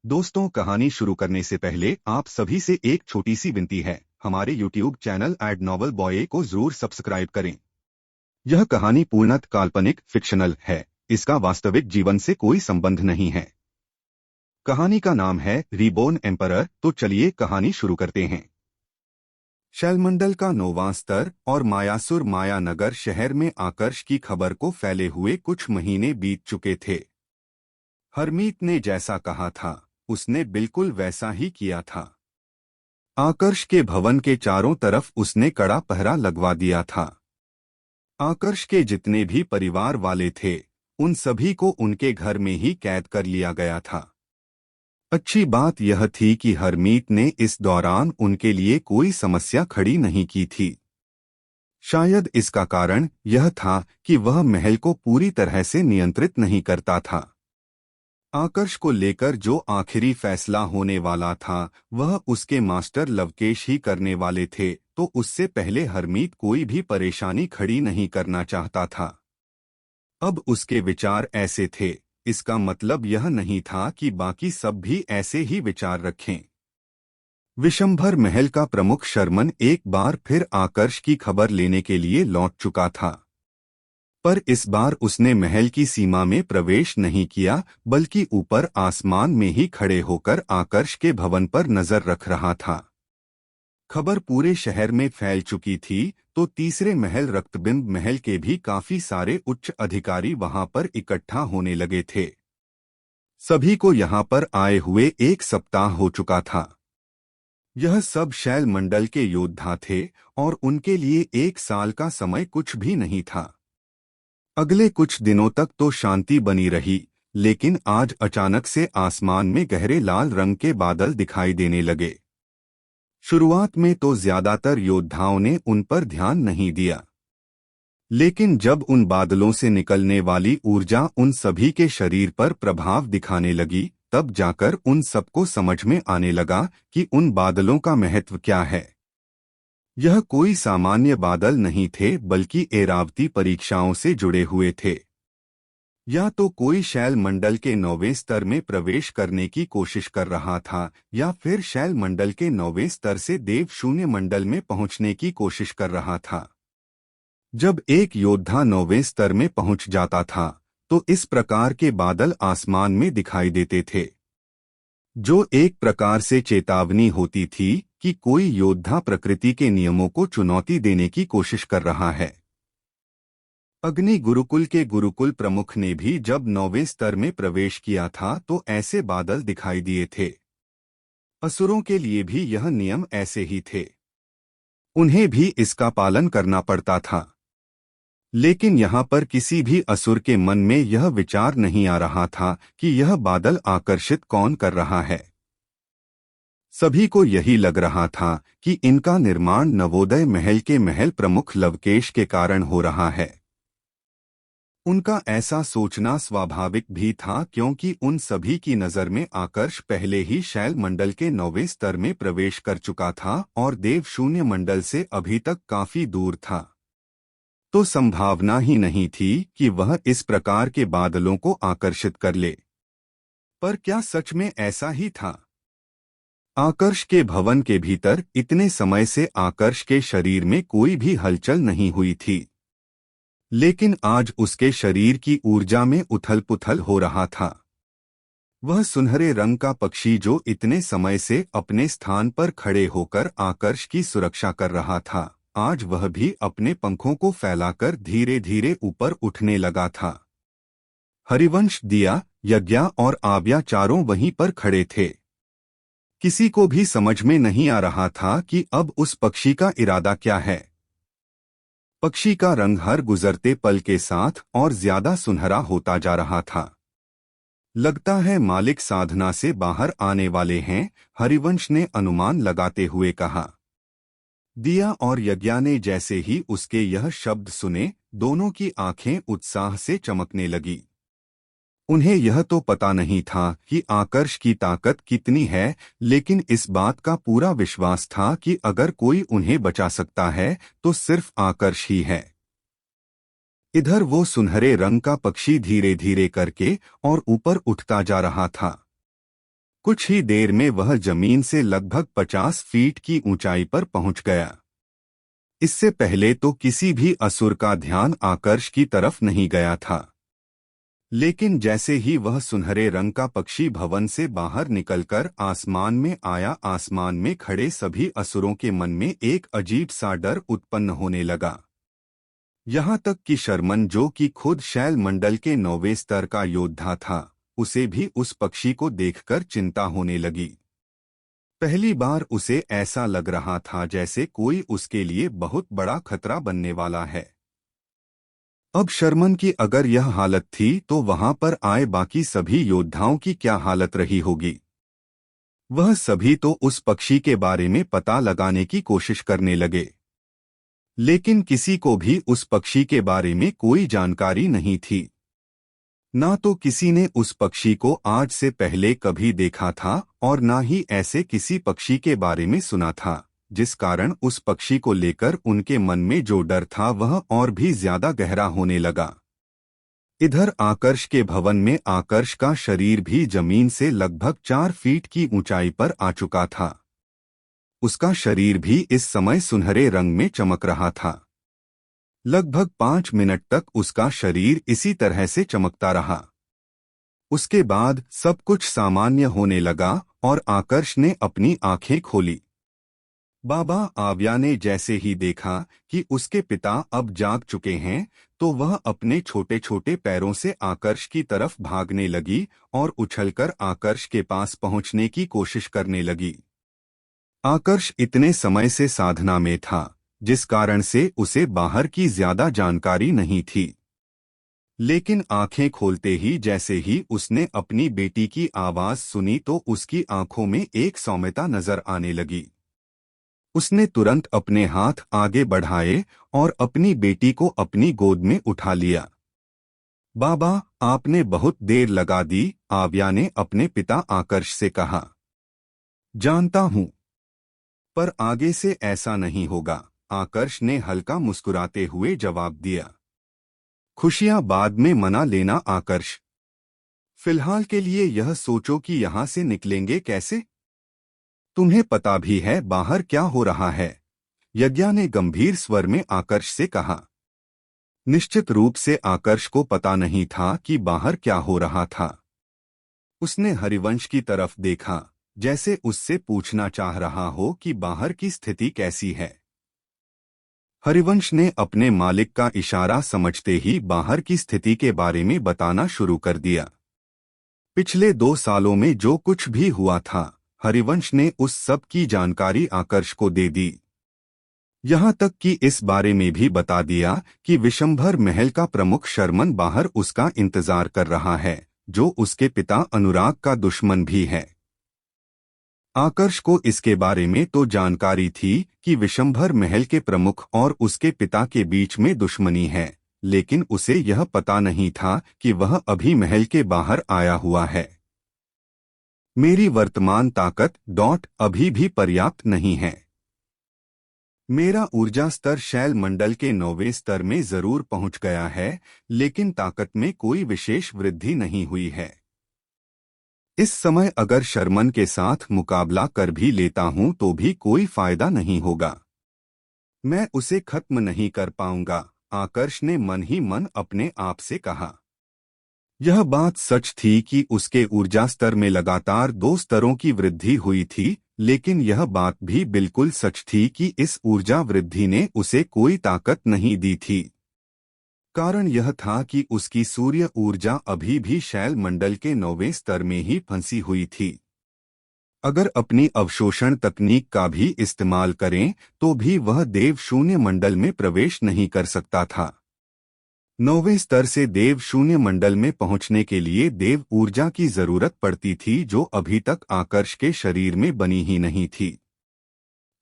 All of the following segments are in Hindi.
दोस्तों, कहानी शुरू करने से पहले आप सभी से एक छोटी सी विनती है। हमारे YouTube चैनल एड नॉवल बॉय को जरूर सब्सक्राइब करें। यह कहानी पूर्णतः काल्पनिक फिक्शनल है। इसका वास्तविक जीवन से कोई संबंध नहीं है। कहानी का नाम है रीबोर्न एम्परर। तो चलिए कहानी शुरू करते हैं। शैलमंडल का 9वां स्तर और मायासुर मायानगर शहर में आकर्ष की खबर को फैले हुए कुछ महीने बीत चुके थे। हरमीत ने जैसा कहा था उसने बिल्कुल वैसा ही किया था। आकर्ष के भवन के चारों तरफ उसने कड़ा पहरा लगवा दिया था। आकर्ष के जितने भी परिवार वाले थे उन सभी को उनके घर में ही कैद कर लिया गया था। अच्छी बात यह थी कि हरमीत ने इस दौरान उनके लिए कोई समस्या खड़ी नहीं की थी। शायद इसका कारण यह था कि वह महल को पूरी तरह से नियंत्रित नहीं करता था। आकर्ष को लेकर जो आखिरी फैसला होने वाला था वह उसके मास्टर लवकेश ही करने वाले थे, तो उससे पहले हरमीत कोई भी परेशानी खड़ी नहीं करना चाहता था। अब उसके विचार ऐसे थे, इसका मतलब यह नहीं था कि बाकी सब भी ऐसे ही विचार रखें। विशंभर महल का प्रमुख शर्मन एक बार फिर आकर्ष की खबर लेने के लिए लौट चुका था, पर इस बार उसने महल की सीमा में प्रवेश नहीं किया बल्कि ऊपर आसमान में ही खड़े होकर आकर्ष के भवन पर नजर रख रहा था। खबर पूरे शहर में फैल चुकी थी, तो तीसरे महल रक्तबिंब महल के भी काफी सारे उच्च अधिकारी वहां पर इकट्ठा होने लगे थे। सभी को यहां पर आए हुए 1 सप्ताह हो चुका था। यह सब शैल मंडल के योद्धा थे और उनके लिए 1 साल का समय कुछ भी नहीं था। अगले कुछ दिनों तक तो शांति बनी रही, लेकिन आज अचानक से आसमान में गहरे लाल रंग के बादल दिखाई देने लगे। शुरुआत में तो ज्यादातर योद्धाओं ने उन पर ध्यान नहीं दिया, लेकिन जब उन बादलों से निकलने वाली ऊर्जा उन सभी के शरीर पर प्रभाव दिखाने लगी, तब जाकर उन सबको समझ में आने लगा कि उन बादलों का महत्व क्या है। यह कोई सामान्य बादल नहीं थे बल्कि ऐरावती परीक्षाओं से जुड़े हुए थे। या तो कोई शैल मंडल के 9वें स्तर में प्रवेश करने की कोशिश कर रहा था, या फिर शैल मंडल के 9वें स्तर से देव शून्य मंडल में पहुंचने की कोशिश कर रहा था। जब एक योद्धा 9वें स्तर में पहुंच जाता था तो इस प्रकार के बादल आसमान में दिखाई देते थे, जो एक प्रकार से चेतावनी होती थी कि कोई योद्धा प्रकृति के नियमों को चुनौती देने की कोशिश कर रहा है। अग्नि गुरुकुल के गुरुकुल प्रमुख ने भी जब 9वें स्तर में प्रवेश किया था तो ऐसे बादल दिखाई दिए थे। असुरों के लिए भी यह नियम ऐसे ही थे, उन्हें भी इसका पालन करना पड़ता था। लेकिन यहाँ पर किसी भी असुर के मन में यह विचार नहीं आ रहा था कि यह बादल आकर्षित कौन कर रहा है। सभी को यही लग रहा था कि इनका निर्माण नवोदय महल के महल प्रमुख लवकेश के कारण हो रहा है। उनका ऐसा सोचना स्वाभाविक भी था, क्योंकि उन सभी की नज़र में आकर्ष पहले ही शैल मंडल के 9वें स्तर में प्रवेश कर चुका था और देव शून्य मंडल से अभी तक काफी दूर था। तो संभावना ही नहीं थी कि वह इस प्रकार के बादलों को आकर्षित कर ले। पर क्या सच में ऐसा ही था? आकर्ष के भवन के भीतर इतने समय से आकर्ष के शरीर में कोई भी हलचल नहीं हुई थी, लेकिन आज उसके शरीर की ऊर्जा में उथल-पुथल हो रहा था। वह सुनहरे रंग का पक्षी जो इतने समय से अपने स्थान पर खड़े होकर आकर्ष की सुरक्षा कर रहा था, आज वह भी अपने पंखों को फैलाकर धीरे धीरे ऊपर उठने लगा था। हरिवंश, दिया, यज्ञा और आव्या चारों वहीं पर खड़े थे। किसी को भी समझ में नहीं आ रहा था कि अब उस पक्षी का इरादा क्या है। पक्षी का रंग हर गुजरते पल के साथ और ज्यादा सुनहरा होता जा रहा था। लगता है मालिक साधना से बाहर आने वाले हैं, हरिवंश ने अनुमान लगाते हुए कहा। दिया और यज्ञा ने जैसे ही उसके यह शब्द सुने, दोनों की आंखें उत्साह से चमकने लगी। उन्हें यह तो पता नहीं था कि आकर्ष की ताकत कितनी है, लेकिन इस बात का पूरा विश्वास था कि अगर कोई उन्हें बचा सकता है तो सिर्फ आकर्ष ही है। इधर वो सुनहरे रंग का पक्षी धीरे धीरे करके और ऊपर उठता जा रहा था। कुछ ही देर में वह जमीन से लगभग 50 फीट की ऊंचाई पर पहुंच गया। इससे पहले तो किसी भी असुर का ध्यान आकर्ष की तरफ नहीं गया था, लेकिन जैसे ही वह सुनहरे रंग का पक्षी भवन से बाहर निकलकर आसमान में आया, आसमान में खड़े सभी असुरों के मन में एक अजीब सा डर उत्पन्न होने लगा। यहाँ तक कि शर्मन, जो कि खुद शैल मंडल के 9वें स्तर का योद्धा था, उसे भी उस पक्षी को देखकर चिंता होने लगी। पहली बार उसे ऐसा लग रहा था जैसे कोई उसके लिए बहुत बड़ा खतरा बनने वाला है। अब शर्मन की अगर यह हालत थी तो वहां पर आए बाकी सभी योद्धाओं की क्या हालत रही होगी। वह सभी तो उस पक्षी के बारे में पता लगाने की कोशिश करने लगे, लेकिन किसी को भी उस पक्षी के बारे में कोई जानकारी नहीं थी। ना तो किसी ने उस पक्षी को आज से पहले कभी देखा था और ना ही ऐसे किसी पक्षी के बारे में सुना था, जिस कारण उस पक्षी को लेकर उनके मन में जो डर था वह और भी ज्यादा गहरा होने लगा। इधर आकर्ष के भवन में आकर्ष का शरीर भी जमीन से लगभग 4 फीट की ऊंचाई पर आ चुका था। उसका शरीर भी इस समय सुनहरे रंग में चमक रहा था। लगभग 5 मिनट तक उसका शरीर इसी तरह से चमकता रहा। उसके बाद सब कुछ सामान्य होने लगा और आकर्ष ने अपनी आंखें खोली। बाबा आव्या ने जैसे ही देखा कि उसके पिता अब जाग चुके हैं, तो वह अपने छोटे छोटे पैरों से आकर्ष की तरफ भागने लगी और उछलकर आकर्ष के पास पहुंचने की कोशिश करने लगी। आकर्ष इतने समय से साधना में था, जिस कारण से उसे बाहर की ज्यादा जानकारी नहीं थी, लेकिन आंखें खोलते ही जैसे ही उसने अपनी बेटी की आवाज सुनी तो उसकी आंखों में एक सौम्यता नजर आने लगी। उसने तुरंत अपने हाथ आगे बढ़ाए और अपनी बेटी को अपनी गोद में उठा लिया। बाबा, आपने बहुत देर लगा दी, आव्या ने अपने पिता आकर्ष से कहा। जानता हूं, पर आगे से ऐसा नहीं होगा, आकर्ष ने हल्का मुस्कुराते हुए जवाब दिया। खुशियां बाद में मना लेना आकर्ष, फिलहाल के लिए यह सोचो कि यहां से निकलेंगे कैसे। तुम्हें पता भी है बाहर क्या हो रहा है, यज्ञा ने गंभीर स्वर में आकर्ष से कहा। निश्चित रूप से आकर्ष को पता नहीं था कि बाहर क्या हो रहा था। उसने हरिवंश की तरफ देखा, जैसे उससे पूछना चाह रहा हो कि बाहर की स्थिति कैसी है। हरिवंश ने अपने मालिक का इशारा समझते ही बाहर की स्थिति के बारे में बताना शुरू कर दिया। पिछले 2 सालों में जो कुछ भी हुआ था, हरिवंश ने उस सब की जानकारी आकर्ष को दे दी। यहाँ तक कि इस बारे में भी बता दिया कि विशंभर महल का प्रमुख शर्मन बाहर उसका इंतजार कर रहा है, जो उसके पिता अनुराग का दुश्मन भी है। आकर्ष को इसके बारे में तो जानकारी थी कि विशंभर महल के प्रमुख और उसके पिता के बीच में दुश्मनी है, लेकिन उसे यह पता नहीं था कि वह अभी महल के बाहर आया हुआ है। मेरी वर्तमान ताकत अभी भी पर्याप्त नहीं है। मेरा ऊर्जा स्तर शैल मंडल के 9वें स्तर में जरूर पहुंच गया है, लेकिन ताकत में कोई विशेष वृद्धि नहीं हुई है। इस समय अगर शर्मन के साथ मुकाबला कर भी लेता हूं तो भी कोई फायदा नहीं होगा। मैं उसे खत्म नहीं कर पाऊंगा, आकर्ष ने मन ही मन अपने आप से कहा। यह बात सच थी कि उसके ऊर्जा स्तर में लगातार 2 स्तरों की वृद्धि हुई थी, लेकिन यह बात भी बिल्कुल सच थी कि इस ऊर्जा वृद्धि ने उसे कोई ताकत नहीं दी थी। कारण यह था कि उसकी सूर्य ऊर्जा अभी भी शैल मंडल के 9वें स्तर में ही फंसी हुई थी। अगर अपनी अवशोषण तकनीक का भी इस्तेमाल करें तो भी वह देव शून्य मंडल में प्रवेश नहीं कर सकता था। 9वें स्तर से देव शून्य मंडल में पहुंचने के लिए देव ऊर्जा की जरूरत पड़ती थी, जो अभी तक आकर्ष के शरीर में बनी ही नहीं थी।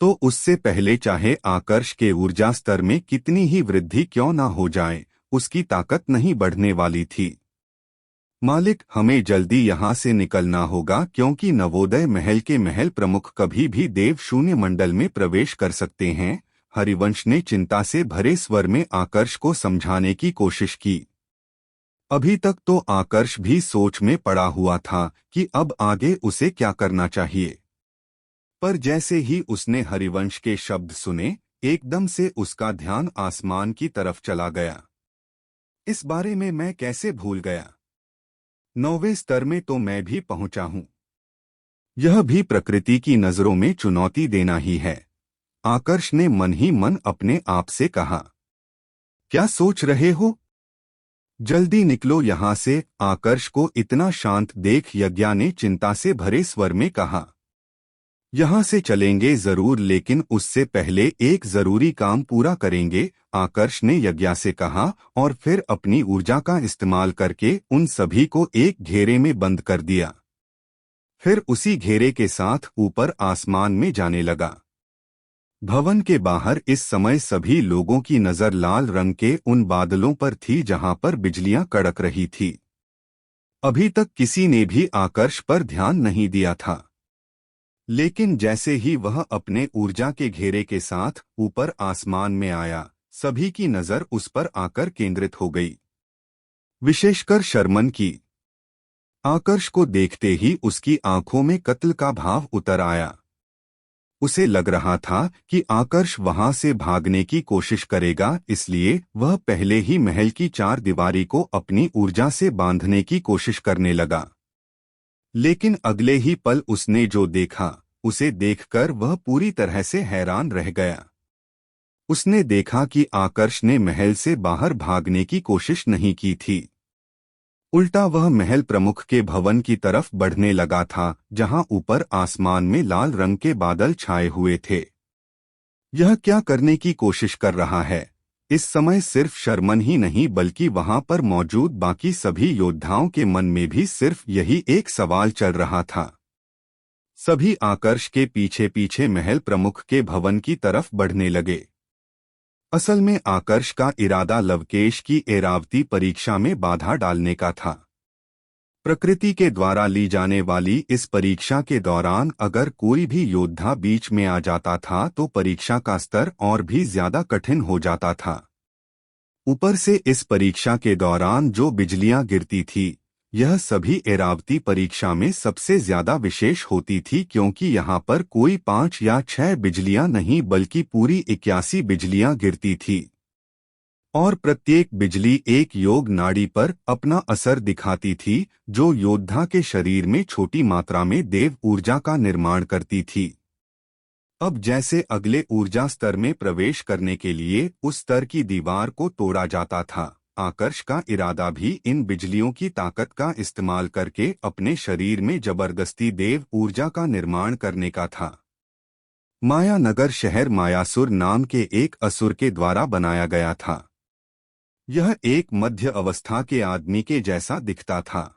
तो उससे पहले चाहे आकर्ष के ऊर्जा स्तर में कितनी ही वृद्धि क्यों न हो जाए, उसकी ताकत नहीं बढ़ने वाली थी। मालिक, हमें जल्दी यहाँ से निकलना होगा, क्योंकि नवोदय महल के महल प्रमुख कभी भी देव शून्य मंडल में प्रवेश कर सकते हैं। हरिवंश ने चिंता से भरे स्वर में आकर्ष को समझाने की कोशिश की। अभी तक तो आकर्ष भी सोच में पड़ा हुआ था कि अब आगे उसे क्या करना चाहिए। पर जैसे ही उसने हरिवंश के शब्द सुने, एकदम से उसका ध्यान आसमान की तरफ चला गया। इस बारे में मैं कैसे भूल गया? 9वें स्तर में तो मैं भी पहुंचा हूं। यह भी प्रकृति की नजरों में चुनौती देना ही है। आकर्ष ने मन ही मन अपने आप से कहा। क्या सोच रहे हो? जल्दी निकलो यहां से। आकर्ष को इतना शांत देख यज्ञा ने चिंता से भरे स्वर में कहा। यहां से चलेंगे जरूर, लेकिन उससे पहले एक जरूरी काम पूरा करेंगे, आकर्ष ने यज्ञा से कहा और फिर अपनी ऊर्जा का इस्तेमाल करके उन सभी को एक घेरे में बंद कर दिया। फिर उसी घेरे के साथ ऊपर आसमान में जाने लगा। भवन के बाहर इस समय सभी लोगों की नजर लाल रंग के उन बादलों पर थी जहां पर बिजलियां कड़क रही थी। अभी तक किसी ने भी आकर्ष पर ध्यान नहीं दिया था, लेकिन जैसे ही वह अपने ऊर्जा के घेरे के साथ ऊपर आसमान में आया, सभी की नजर उस पर आकर केंद्रित हो गई, विशेषकर शर्मन की। आकर्ष को देखते ही उसकी आंखों में कत्ल का भाव उतर आया। उसे लग रहा था कि आकर्ष वहां से भागने की कोशिश करेगा, इसलिए वह पहले ही महल की चार दीवारी को अपनी ऊर्जा से बांधने की कोशिश करने लगा। लेकिन अगले ही पल उसने जो देखा, उसे देखकर वह पूरी तरह से हैरान रह गया। उसने देखा कि आकर्ष ने महल से बाहर भागने की कोशिश नहीं की थी। उल्टा वह महल प्रमुख के भवन की तरफ बढ़ने लगा था, जहां ऊपर आसमान में लाल रंग के बादल छाए हुए थे। यह क्या करने की कोशिश कर रहा है? इस समय सिर्फ शर्मन ही नहीं बल्कि वहां पर मौजूद बाकी सभी योद्धाओं के मन में भी सिर्फ यही एक सवाल चल रहा था। सभी आकर्ष के पीछे पीछे महल प्रमुख के भवन की तरफ बढ़ने लगे। असल में आकर्ष का इरादा लवकेश की एरावती परीक्षा में बाधा डालने का था। प्रकृति के द्वारा ली जाने वाली इस परीक्षा के दौरान अगर कोई भी योद्धा बीच में आ जाता था तो परीक्षा का स्तर और भी ज्यादा कठिन हो जाता था। ऊपर से इस परीक्षा के दौरान जो बिजलियां गिरती थी, यह सभी एरावती परीक्षा में सबसे ज्यादा विशेष होती थी, क्योंकि यहाँ पर कोई 5 या 6 बिजलियां नहीं बल्कि पूरी 81 बिजलियां गिरती थी। और प्रत्येक बिजली एक योग नाड़ी पर अपना असर दिखाती थी, जो योद्धा के शरीर में छोटी मात्रा में देव ऊर्जा का निर्माण करती थी। अब जैसे अगले ऊर्जा स्तर में प्रवेश करने के लिए उस स्तर की दीवार को तोड़ा जाता था, आकर्ष का इरादा भी इन बिजलियों की ताकत का इस्तेमाल करके अपने शरीर में जबरदस्ती देव ऊर्जा का निर्माण करने का था। माया नगर शहर मायासुर नाम के एक असुर के द्वारा बनाया गया था। यह एक मध्य अवस्था के आदमी के जैसा दिखता था।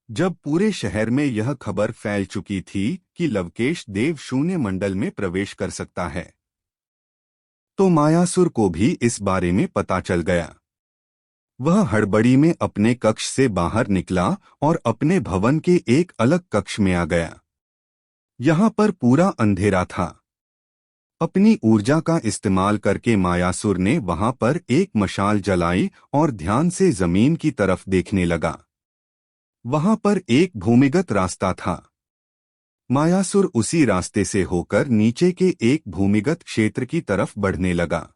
जब पूरे शहर में यह खबर फैल चुकी थी कि लवकेश देव शून्य मंडल में प्रवेश कर सकता है, तो मायासुर को भी इस बारे में पता चल गया। वह हड़बड़ी में अपने कक्ष से बाहर निकला और अपने भवन के एक अलग कक्ष में आ गया। यहाँ पर पूरा अंधेरा था। अपनी ऊर्जा का इस्तेमाल करके मायासुर ने वहां पर एक मशाल जलाई और ध्यान से जमीन की तरफ देखने लगा। वहां पर एक भूमिगत रास्ता था। मायासुर उसी रास्ते से होकर नीचे के एक भूमिगत क्षेत्र की तरफ बढ़ने लगा।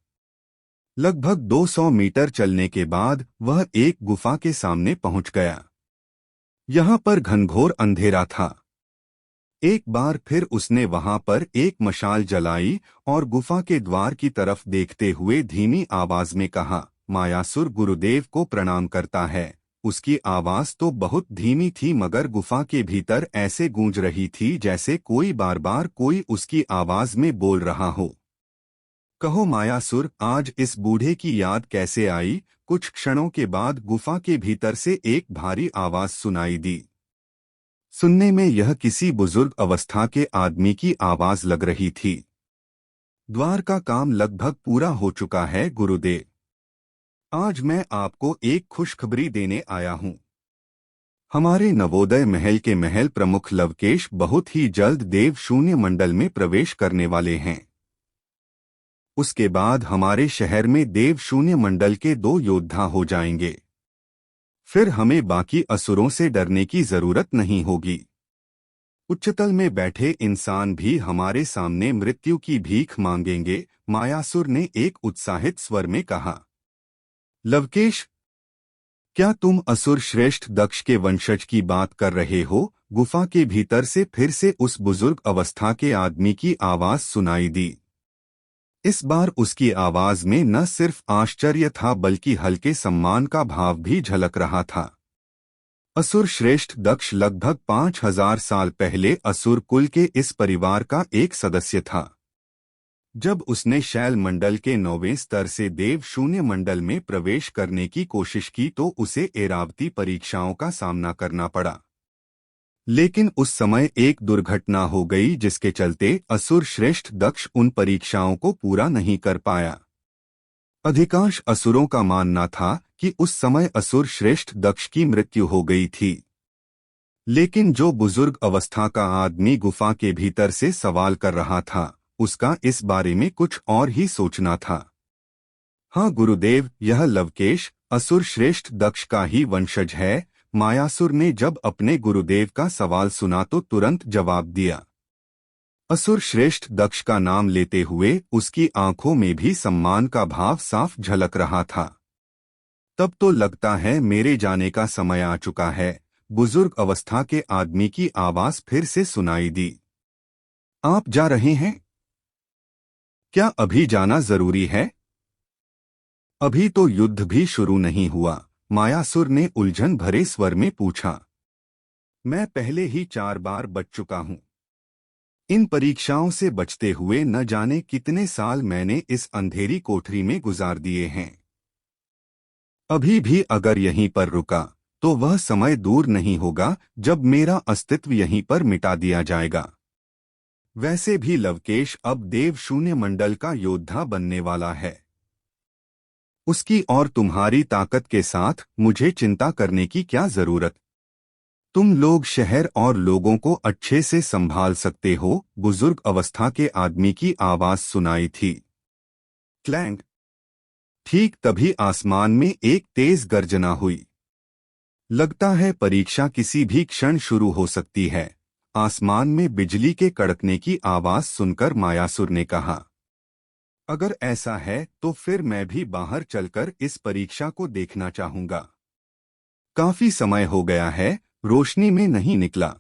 लगभग 200 मीटर चलने के बाद वह एक गुफा के सामने पहुंच गया। यहाँ पर घनघोर अंधेरा था। एक बार फिर उसने वहां पर एक मशाल जलाई और गुफा के द्वार की तरफ देखते हुए धीमी आवाज में कहा, मायासुर गुरुदेव को प्रणाम करता है। उसकी आवाज तो बहुत धीमी थी, मगर गुफा के भीतर ऐसे गूंज रही थी जैसे कोई बार बार कोई उसकी आवाज में बोल रहा हो। कहो मायासुर, आज इस बूढ़े की याद कैसे आई? कुछ क्षणों के बाद गुफा के भीतर से एक भारी आवाज सुनाई दी। सुनने में यह किसी बुजुर्ग अवस्था के आदमी की आवाज लग रही थी। द्वार का काम लगभग पूरा हो चुका है गुरुदेव। आज मैं आपको एक खुशखबरी देने आया हूँ। हमारे नवोदय महल के महल प्रमुख लवकेश बहुत ही जल्द देव शून्य मंडल में प्रवेश करने वाले हैं। उसके बाद हमारे शहर में देव शून्य मंडल के 2 योद्धा हो जाएंगे। फिर हमें बाकी असुरों से डरने की जरूरत नहीं होगी। उच्चतल में बैठे इंसान भी हमारे सामने मृत्यु की भीख मांगेंगे, मायासुर ने एक उत्साहित स्वर में कहा। लवकेश, क्या तुम असुर श्रेष्ठ दक्ष के वंशज की बात कर रहे हो? गुफा के भीतर से फिर से उस बुजुर्ग अवस्था के आदमी की आवाज सुनाई दी। इस बार उसकी आवाज में न सिर्फ आश्चर्य था बल्कि हल्के सम्मान का भाव भी झलक रहा था। असुर श्रेष्ठ दक्ष लगभग 5000 साल पहले असुर कुल के इस परिवार का एक सदस्य था। जब उसने शैल मंडल के 9वें स्तर से देव शून्य मंडल में प्रवेश करने की कोशिश की तो उसे एरावती परीक्षाओं का सामना करना पड़ा। लेकिन उस समय एक दुर्घटना हो गई जिसके चलते असुर श्रेष्ठ दक्ष उन परीक्षाओं को पूरा नहीं कर पाया। अधिकांश असुरों का मानना था कि उस समय असुर श्रेष्ठ दक्ष की मृत्यु हो गई थी। लेकिन जो बुजुर्ग अवस्था का आदमी गुफा के भीतर से सवाल कर रहा था, उसका इस बारे में कुछ और ही सोचना था। हाँ गुरुदेव, यह लवकेश असुर श्रेष्ठ दक्ष का ही वंशज है। मायासुर ने जब अपने गुरुदेव का सवाल सुना तो तुरंत जवाब दिया। असुर श्रेष्ठ दक्ष का नाम लेते हुए उसकी आंखों में भी सम्मान का भाव साफ झलक रहा था। तब तो लगता है मेरे जाने का समय आ चुका है। बुजुर्ग अवस्था के आदमी की आवाज फिर से सुनाई दी। आप जा रहे हैं? क्या अभी जाना जरूरी है? अभी तो युद्ध भी शुरू नहीं हुआ, मायासुर ने उलझन भरे स्वर में पूछा। मैं पहले ही 4 बार बच चुका हूं। इन परीक्षाओं से बचते हुए न जाने कितने साल मैंने इस अंधेरी कोठरी में गुजार दिए हैं। अभी भी अगर यहीं पर रुका तो वह समय दूर नहीं होगा जब मेरा अस्तित्व यहीं पर मिटा दिया जाएगा। वैसे भी लवकेश अब देव शून्य मंडल का योद्धा बनने वाला है। उसकी और तुम्हारी ताकत के साथ मुझे चिंता करने की क्या जरूरत? तुम लोग शहर और लोगों को अच्छे से संभाल सकते हो। बुजुर्ग अवस्था के आदमी की आवाज सुनाई थी। क्लैंग। ठीक तभी आसमान में एक तेज गर्जना हुई। लगता है परीक्षा किसी भी क्षण शुरू हो सकती है। आसमान में बिजली के कड़कने की आवाज सुनकर मायासुर ने कहा। अगर ऐसा है तो फिर मैं भी बाहर चलकर इस परीक्षा को देखना चाहूंगा। काफी समय हो गया है, रोशनी में नहीं निकला।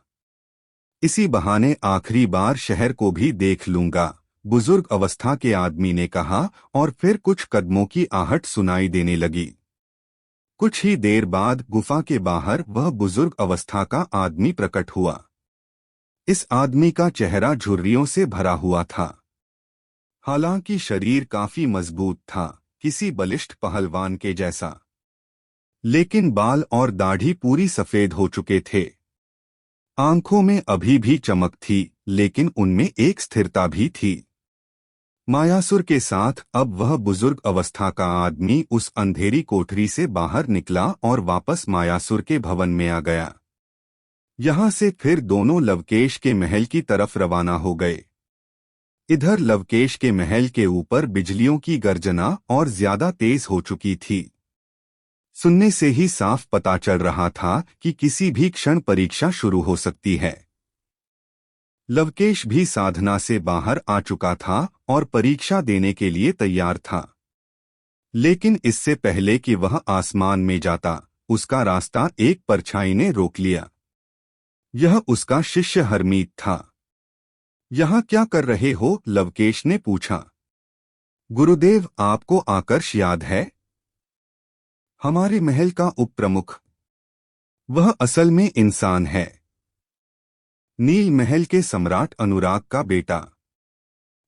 इसी बहाने आखिरी बार शहर को भी देख लूंगा, बुजुर्ग अवस्था के आदमी ने कहा और फिर कुछ कदमों की आहट सुनाई देने लगी। कुछ ही देर बाद गुफा के बाहर वह बुजुर्ग अवस्था का आदमी प्रकट हुआ। इस आदमी का चेहरा झुर्रियों से भरा हुआ था। हालांकि शरीर काफी मजबूत था, किसी बलिष्ठ पहलवान के जैसा। लेकिन बाल और दाढ़ी पूरी सफेद हो चुके थे। आंखों में अभी भी चमक थी, लेकिन उनमें एक स्थिरता भी थी। मायासुर के साथ अब वह बुजुर्ग अवस्था का आदमी उस अंधेरी कोठरी से बाहर निकला और वापस मायासुर के भवन में आ गया। यहां से फिर दोनों लवकेश के महल की तरफ रवाना हो गए। इधर लवकेश के महल के ऊपर बिजलियों की गर्जना और ज्यादा तेज हो चुकी थी। सुनने से ही साफ पता चल रहा था कि किसी भी क्षण परीक्षा शुरू हो सकती है। लवकेश भी साधना से बाहर आ चुका था और परीक्षा देने के लिए तैयार था। लेकिन इससे पहले कि वह आसमान में जाता, उसका रास्ता एक परछाई ने रोक लिया। यह उसका शिष्य हरमीत था। यहाँ क्या कर रहे हो? लवकेश ने पूछा। गुरुदेव, आपको आकर्ष याद है? हमारे महल का उपप्रमुख। वह असल में इंसान है। नील महल के सम्राट अनुराग का बेटा।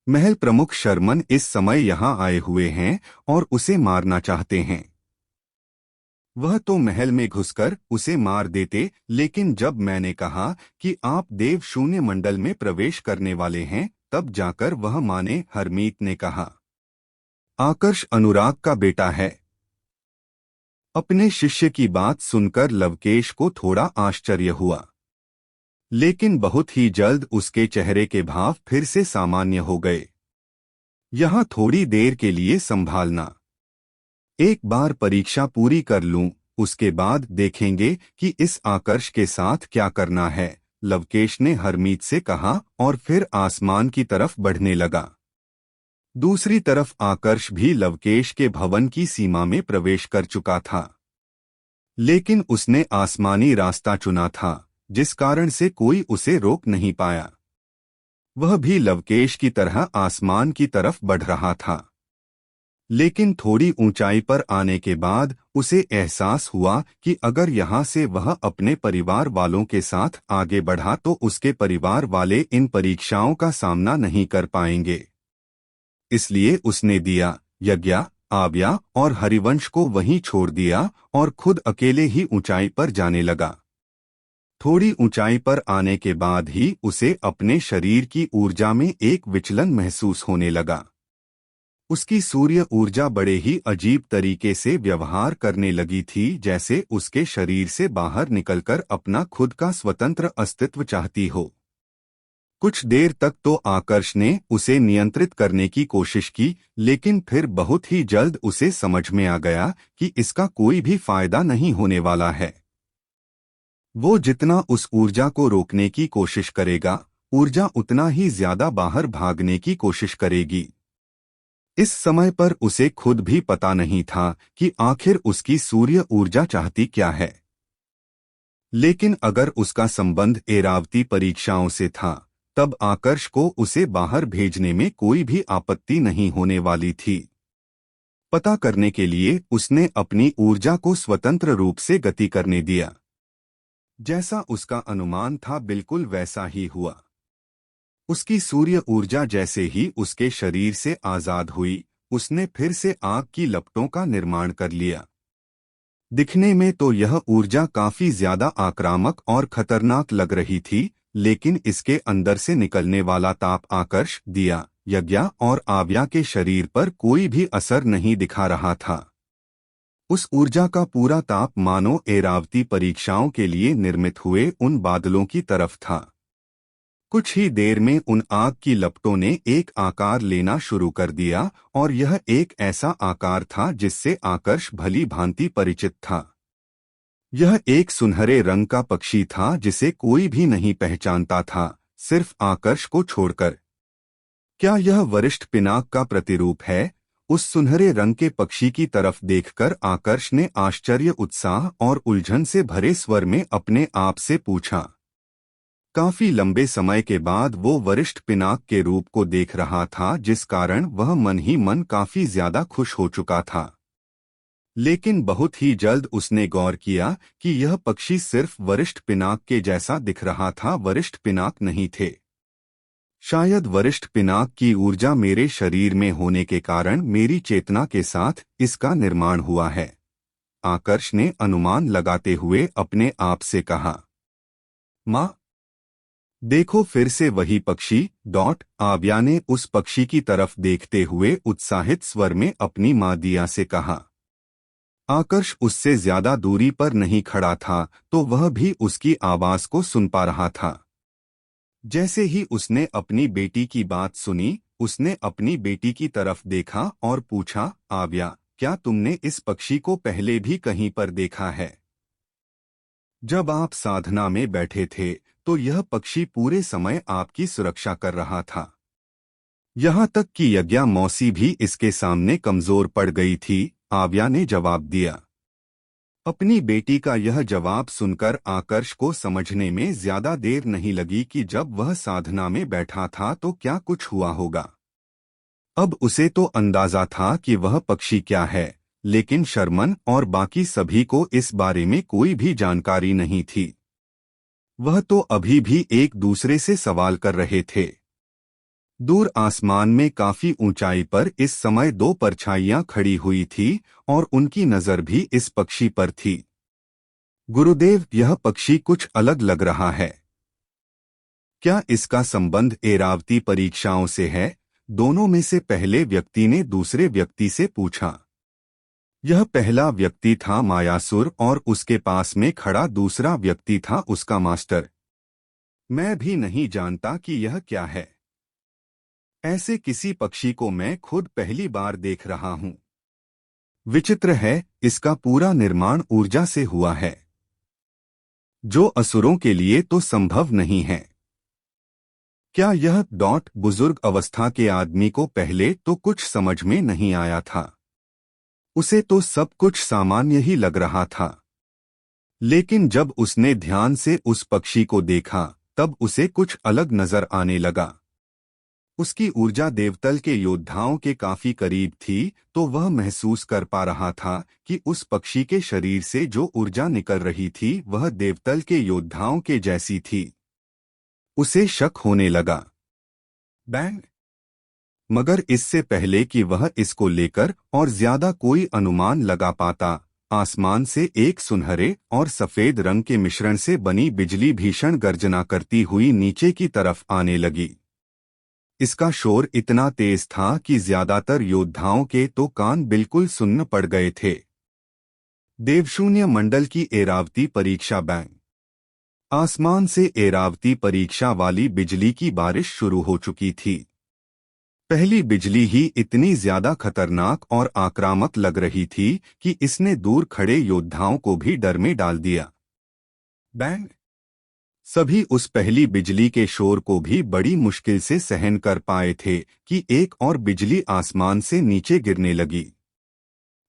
महल प्रमुख शर्मन इस समय यहाँ आए हुए हैं और उसे मारना चाहते हैं। वह तो महल में घुसकर उसे मार देते, लेकिन जब मैंने कहा कि आप देव शून्य मंडल में प्रवेश करने वाले हैं, तब जाकर वह माने, हरमीत ने कहा। आकर्ष अनुराग का बेटा है। अपने शिष्य की बात सुनकर लवकेश को थोड़ा आश्चर्य हुआ, लेकिन बहुत ही जल्द उसके चेहरे के भाव फिर से सामान्य हो गए। यहाँ थोड़ी देर के लिए संभालना। एक बार परीक्षा पूरी कर लूं, उसके बाद देखेंगे कि इस आकर्ष के साथ क्या करना है, लवकेश ने हरमीत से कहा और फिर आसमान की तरफ बढ़ने लगा। दूसरी तरफ आकर्ष भी लवकेश के भवन की सीमा में प्रवेश कर चुका था, लेकिन उसने आसमानी रास्ता चुना था, जिस कारण से कोई उसे रोक नहीं पाया। वह भी लवकेश की तरह आसमान की तरफ बढ़ रहा था, लेकिन थोड़ी ऊंचाई पर आने के बाद उसे एहसास हुआ कि अगर यहाँ से वह अपने परिवार वालों के साथ आगे बढ़ा तो उसके परिवार वाले इन परीक्षाओं का सामना नहीं कर पाएंगे। इसलिए उसने दिया, यज्ञ, आव्या और हरिवंश को वहीं छोड़ दिया और खुद अकेले ही ऊंचाई पर जाने लगा। थोड़ी ऊंचाई पर आने के बाद ही उसे अपने शरीर की ऊर्जा में एक विचलन महसूस होने लगा। उसकी सूर्य ऊर्जा बड़े ही अजीब तरीके से व्यवहार करने लगी थी, जैसे उसके शरीर से बाहर निकलकर अपना खुद का स्वतंत्र अस्तित्व चाहती हो। कुछ देर तक तो आकर्ष ने उसे नियंत्रित करने की कोशिश की, लेकिन फिर बहुत ही जल्द उसे समझ में आ गया कि इसका कोई भी फायदा नहीं होने वाला है। वो जितना उस ऊर्जा को रोकने की कोशिश करेगा, ऊर्जा उतना ही ज्यादा बाहर भागने की कोशिश करेगी। इस समय पर उसे खुद भी पता नहीं था कि आखिर उसकी सूर्य ऊर्जा चाहती क्या है। लेकिन अगर उसका संबंध एरावती परीक्षाओं से था, तब आकर्ष को उसे बाहर भेजने में कोई भी आपत्ति नहीं होने वाली थी। पता करने के लिए उसने अपनी ऊर्जा को स्वतंत्र रूप से गति करने दिया। जैसा उसका अनुमान था बिल्कुल वैसा ही हुआ। उसकी सूर्य ऊर्जा जैसे ही उसके शरीर से आजाद हुई, उसने फिर से आग की लपटों का निर्माण कर लिया। दिखने में तो यह ऊर्जा काफी ज्यादा आक्रामक और खतरनाक लग रही थी, लेकिन इसके अंदर से निकलने वाला ताप आकर्ष, दिया, यज्ञ और आव्या के शरीर पर कोई भी असर नहीं दिखा रहा था। उस ऊर्जा का पूरा ताप मानो एरावती परीक्षाओं के लिए निर्मित हुए उन बादलों की तरफ था। कुछ ही देर में उन आग की लपटों ने एक आकार लेना शुरू कर दिया, और यह एक ऐसा आकार था जिससे आकर्ष भली भांति परिचित था। यह एक सुनहरे रंग का पक्षी था जिसे कोई भी नहीं पहचानता था, सिर्फ आकर्ष को छोड़कर। क्या यह वरिष्ठ पिनाक का प्रतिरूप है? उस सुनहरे रंग के पक्षी की तरफ देखकर आकर्ष ने आश्चर्य, उत्साह और उलझन से भरे स्वर में अपने आप से पूछा। काफी लंबे समय के बाद वो वरिष्ठ पिनाक के रूप को देख रहा था, जिस कारण वह मन ही मन काफी ज्यादा खुश हो चुका था। लेकिन बहुत ही जल्द उसने गौर किया कि यह पक्षी सिर्फ वरिष्ठ पिनाक के जैसा दिख रहा था, वरिष्ठ पिनाक नहीं थे। शायद वरिष्ठ पिनाक की ऊर्जा मेरे शरीर में होने के कारण मेरी चेतना के साथ इसका निर्माण हुआ है, आकर्ष ने अनुमान लगाते हुए अपने आप से कहा। माँ, देखो फिर से वही पक्षी। आव्या ने उस पक्षी की तरफ देखते हुए उत्साहित स्वर में अपनी माँ दिया से कहा। आकर्ष उससे ज्यादा दूरी पर नहीं खड़ा था, तो वह भी उसकी आवाज को सुन पा रहा था। जैसे ही उसने अपनी बेटी की बात सुनी, उसने अपनी बेटी की तरफ देखा और पूछा, आव्या, क्या तुमने इस पक्षी को पहले भी कहीं पर देखा है? जब आप साधना में बैठे थे तो यह पक्षी पूरे समय आपकी सुरक्षा कर रहा था। यहाँ तक कि यज्ञा मौसी भी इसके सामने कमजोर पड़ गई थी, आव्या ने जवाब दिया। अपनी बेटी का यह जवाब सुनकर आकर्ष को समझने में ज्यादा देर नहीं लगी कि जब वह साधना में बैठा था तो क्या कुछ हुआ होगा। अब उसे तो अंदाजा था कि वह पक्षी क्या है, लेकिन शर्मन और बाकी सभी को इस बारे में कोई भी जानकारी नहीं थी। वह तो अभी भी एक दूसरे से सवाल कर रहे थे। दूर आसमान में काफी ऊंचाई पर इस समय दो परछाइयां खड़ी हुई थी और उनकी नजर भी इस पक्षी पर थी। गुरुदेव, यह पक्षी कुछ अलग लग रहा है। क्या इसका संबंध एरावती परीक्षाओं से है? दोनों में से पहले व्यक्ति ने दूसरे व्यक्ति से पूछा। यह पहला व्यक्ति था मायासुर और उसके पास में खड़ा दूसरा व्यक्ति था उसका मास्टर। मैं भी नहीं जानता कि यह क्या है। ऐसे किसी पक्षी को मैं खुद पहली बार देख रहा हूं। विचित्र है, इसका पूरा निर्माण ऊर्जा से हुआ है, जो असुरों के लिए तो संभव नहीं है। क्या यह बुजुर्ग अवस्था के आदमी को पहले तो कुछ समझ में नहीं आया था। उसे तो सब कुछ सामान्य ही लग रहा था, लेकिन जब उसने ध्यान से उस पक्षी को देखा तब उसे कुछ अलग नजर आने लगा। उसकी ऊर्जा देवतल के योद्धाओं के काफी करीब थी, तो वह महसूस कर पा रहा था कि उस पक्षी के शरीर से जो ऊर्जा निकल रही थी वह देवतल के योद्धाओं के जैसी थी। उसे शक होने लगा। बैंग। मगर इससे पहले कि वह इसको लेकर और ज्यादा कोई अनुमान लगा पाता, आसमान से एक सुनहरे और सफेद रंग के मिश्रण से बनी बिजली भीषण गर्जना करती हुई नीचे की तरफ आने लगी। इसका शोर इतना तेज था कि ज्यादातर योद्धाओं के तो कान बिल्कुल सुन्न पड़ गए थे। देवशून्य मंडल की एरावती परीक्षा। बैंग। आसमान से एरावती परीक्षा वाली बिजली की बारिश शुरू हो चुकी थी। पहली बिजली ही इतनी ज्यादा खतरनाक और आक्रामक लग रही थी कि इसने दूर खड़े योद्धाओं को भी डर में डाल दिया। बैंग। सभी उस पहली बिजली के शोर को भी बड़ी मुश्किल से सहन कर पाए थे कि एक और बिजली आसमान से नीचे गिरने लगी।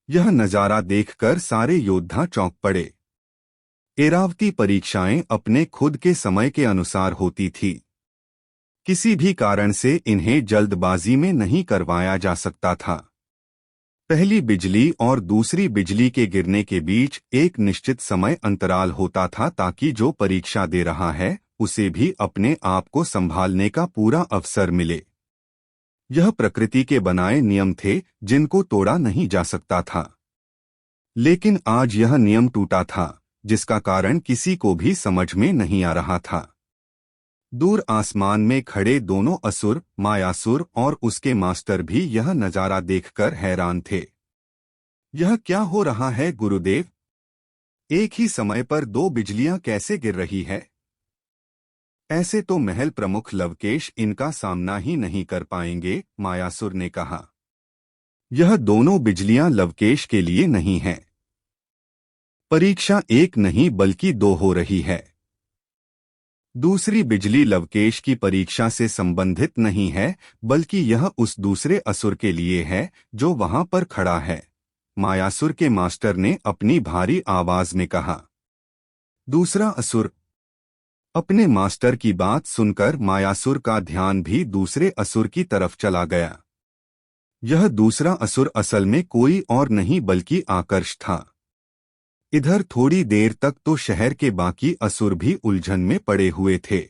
यह नजारा देखकर सारे योद्धा चौंक पड़े। एरावती परीक्षाएं अपने खुद के समय के अनुसार होती थी। किसी भी कारण से इन्हें जल्दबाजी में नहीं करवाया जा सकता था। पहली बिजली और दूसरी बिजली के गिरने के बीच एक निश्चित समय अंतराल होता था ताकि जो परीक्षा दे रहा है उसे भी अपने आप को संभालने का पूरा अवसर मिले। यह प्रकृति के बनाए नियम थे जिनको तोड़ा नहीं जा सकता था। लेकिन आज यह नियम टूटा था, जिसका कारण किसी को भी समझ में नहीं आ रहा था। दूर आसमान में खड़े दोनों असुर, मायासुर और उसके मास्टर भी यह नजारा देखकर हैरान थे। यह क्या हो रहा है गुरुदेव? एक ही समय पर दो बिजलियां कैसे गिर रही है? ऐसे तो महल प्रमुख लवकेश इनका सामना ही नहीं कर पाएंगे, मायासुर ने कहा। यह दोनों बिजलियां लवकेश के लिए नहीं है। परीक्षा एक नहीं बल्कि दो हो रही है। दूसरी बिजली लवकेश की परीक्षा से संबंधित नहीं है, बल्कि यह उस दूसरे असुर के लिए है जो वहां पर खड़ा है, मायासुर के मास्टर ने अपनी भारी आवाज में कहा। दूसरा असुर। अपने मास्टर की बात सुनकर मायासुर का ध्यान भी दूसरे असुर की तरफ चला गया। यह दूसरा असुर असल में कोई और नहीं बल्कि आकर्ष था। इधर थोड़ी देर तक तो शहर के बाकी असुर भी उलझन में पड़े हुए थे,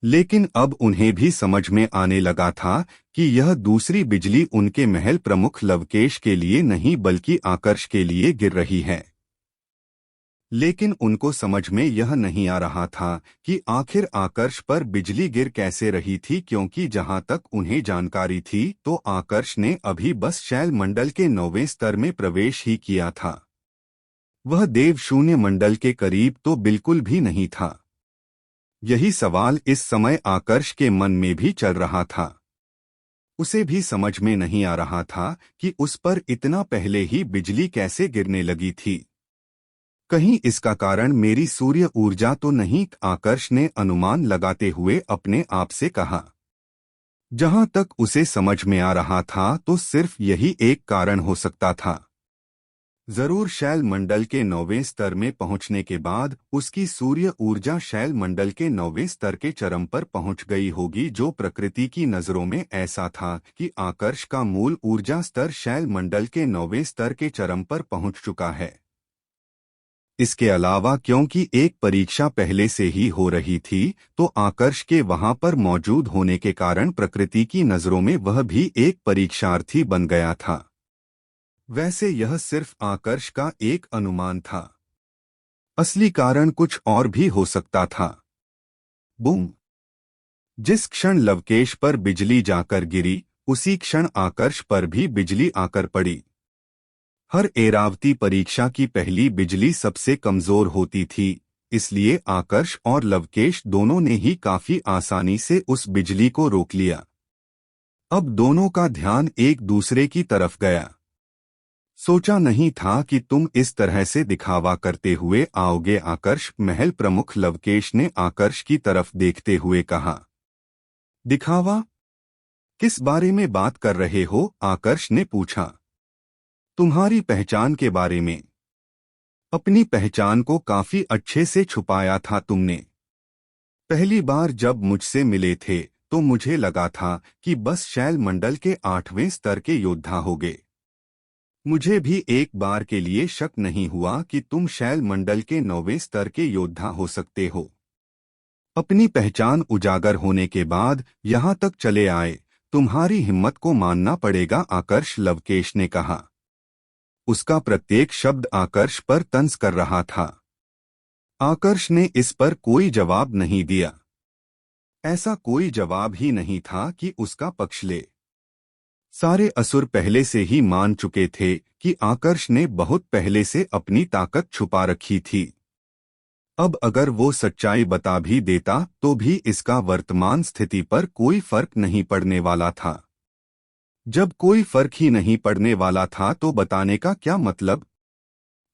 लेकिन अब उन्हें भी समझ में आने लगा था कि यह दूसरी बिजली उनके महल प्रमुख लवकेश के लिए नहीं बल्कि आकर्ष के लिए गिर रही है। लेकिन उनको समझ में यह नहीं आ रहा था कि आखिर आकर्ष पर बिजली गिर कैसे रही थी, क्योंकि जहां तक उन्हें जानकारी थी तो आकर्ष ने अभी बस शैल मंडल के 9वें स्तर में प्रवेश ही किया था। वह देव शून्य मंडल के करीब तो बिल्कुल भी नहीं था। यही सवाल इस समय आकर्ष के मन में भी चल रहा था। उसे भी समझ में नहीं आ रहा था कि उस पर इतना पहले ही बिजली कैसे गिरने लगी थी। कहीं इसका कारण मेरी सूर्य ऊर्जा तो नहीं, आकर्ष ने अनुमान लगाते हुए अपने आप से कहा। जहां तक उसे समझ में आ रहा था तो सिर्फ यही एक कारण हो सकता था। जरूर शैल मंडल के 9वें स्तर में पहुंचने के बाद उसकी सूर्य ऊर्जा शैल मंडल के 9वें स्तर के चरम पर पहुंच गई होगी, जो प्रकृति की नजरों में ऐसा था कि आकर्ष का मूल ऊर्जा स्तर शैल मंडल के 9वें स्तर के चरम पर पहुंच चुका है। इसके अलावा क्योंकि एक परीक्षा पहले से ही हो रही थी, तो आकर्ष के वहां पर मौजूद होने के कारण प्रकृति की नजरों में वह भी एक परीक्षार्थी बन गया था। वैसे यह सिर्फ आकर्ष का एक अनुमान था। असली कारण कुछ और भी हो सकता था। बूम! जिस क्षण लवकेश पर बिजली जाकर गिरी, उसी क्षण आकर्ष पर भी बिजली आकर पड़ी। हर एरावती परीक्षा की पहली बिजली सबसे कमजोर होती थी, इसलिए आकर्ष और लवकेश दोनों ने ही काफी आसानी से उस बिजली को रोक लिया। अब दोनों का ध्यान एक दूसरे की तरफ गया। सोचा नहीं था कि तुम इस तरह से दिखावा करते हुए आओगे। आकर्ष महल प्रमुख लवकेश ने आकर्ष की तरफ देखते हुए कहा। दिखावा? किस बारे में बात कर रहे हो? आकर्ष ने पूछा। तुम्हारी पहचान के बारे में। अपनी पहचान को काफी अच्छे से छुपाया था तुमने। पहली बार जब मुझसे मिले थे तो मुझे लगा था कि बस शैल मंडल के 8वें स्तर के योद्धा होगे। मुझे भी एक बार के लिए शक नहीं हुआ कि तुम शैल मंडल के 9वें स्तर के योद्धा हो सकते हो। अपनी पहचान उजागर होने के बाद यहाँ तक चले आए, तुम्हारी हिम्मत को मानना पड़ेगा। आकर्ष लवकेश ने कहा। उसका प्रत्येक शब्द आकर्ष पर तंज कर रहा था। आकर्ष ने इस पर कोई जवाब नहीं दिया। ऐसा कोई जवाब ही नहीं था कि उसका पक्ष ले। सारे असुर पहले से ही मान चुके थे कि आकर्ष ने बहुत पहले से अपनी ताकत छुपा रखी थी। अब अगर वो सच्चाई बता भी देता तो भी इसका वर्तमान स्थिति पर कोई फर्क नहीं पड़ने वाला था। जब कोई फर्क ही नहीं पड़ने वाला था तो बताने का क्या मतलब?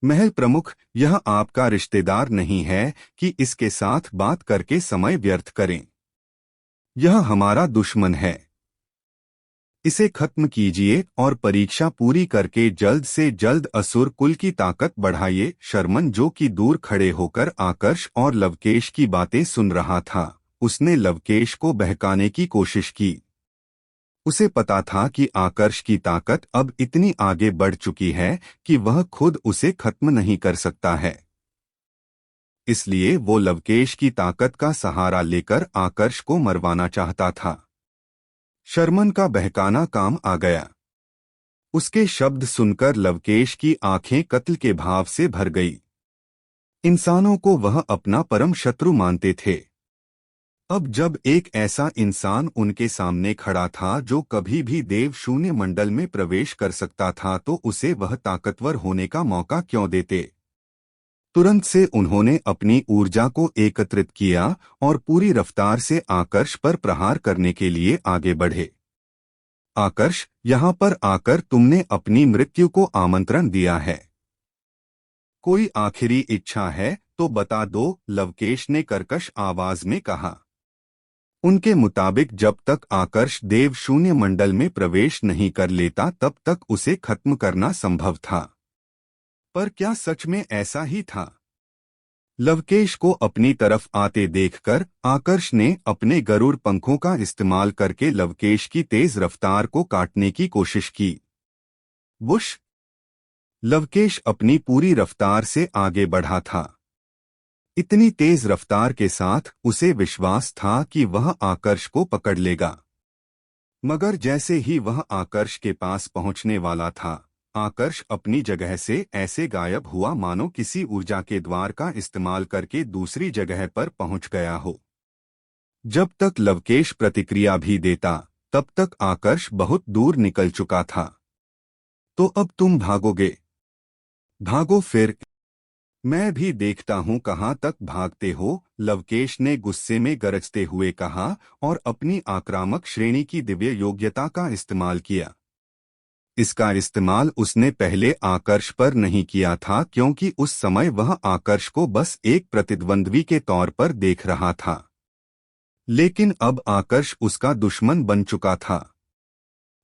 महल प्रमुख, यह आपका रिश्तेदार नहीं है कि इसके साथ बात करके समय व्यर्थ करें। यह हमारा दुश्मन है। इसे खत्म कीजिए और परीक्षा पूरी करके जल्द से जल्द असुर कुल की ताकत बढ़ाइए। शर्मन, जो कि दूर खड़े होकर आकर्ष और लवकेश की बातें सुन रहा था, उसने लवकेश को बहकाने की कोशिश की। उसे पता था कि आकर्ष की ताकत अब इतनी आगे बढ़ चुकी है कि वह खुद उसे खत्म नहीं कर सकता है। इसलिए वो लवकेश की ताकत का सहारा लेकर आकर्ष को मरवाना चाहता था। शर्मन का बहकाना काम आ गया। उसके शब्द सुनकर लवकेश की आंखें कत्ल के भाव से भर गई। इंसानों को वह अपना परम शत्रु मानते थे। अब जब एक ऐसा इंसान उनके सामने खड़ा था जो कभी भी देव शून्य मंडल में प्रवेश कर सकता था, तो उसे वह ताकतवर होने का मौका क्यों देते? तुरंत से उन्होंने अपनी ऊर्जा को एकत्रित किया और पूरी रफ्तार से आकर्ष पर प्रहार करने के लिए आगे बढ़े। आकर्ष, यहाँ पर आकर तुमने अपनी मृत्यु को आमंत्रण दिया है। कोई आखिरी इच्छा है तो बता दो, लवकेश ने कर्कश आवाज में कहा। उनके मुताबिक जब तक आकर्ष देव शून्य मंडल में प्रवेश नहीं कर लेता तब तक उसे खत्म करना संभव था। पर क्या सच में ऐसा ही था? लवकेश को अपनी तरफ आते देखकर आकर्ष ने अपने गरुड़ पंखों का इस्तेमाल करके लवकेश की तेज रफ्तार को काटने की कोशिश की। वुश! लवकेश अपनी पूरी रफ्तार से आगे बढ़ा था। इतनी तेज रफ्तार के साथ उसे विश्वास था कि वह आकर्ष को पकड़ लेगा। मगर जैसे ही वह आकर्ष के पास पहुंचने वाला था, आकर्ष अपनी जगह से ऐसे गायब हुआ मानो किसी ऊर्जा के द्वार का इस्तेमाल करके दूसरी जगह पर पहुंच गया हो। जब तक लवकेश प्रतिक्रिया भी देता, तब तक आकर्ष बहुत दूर निकल चुका था। तो अब तुम भागोगे? भागो फिर। मैं भी देखता हूं कहां तक भागते हो, लवकेश ने गुस्से में गरजते हुए कहा और अपनी आक्रामक श्रेणी की दिव्य योग्यता का इस्तेमाल किया। इसका इस्तेमाल उसने पहले आकर्ष पर नहीं किया था क्योंकि उस समय वह आकर्ष को बस एक प्रतिद्वंद्वी के तौर पर देख रहा था। लेकिन अब आकर्ष उसका दुश्मन बन चुका था।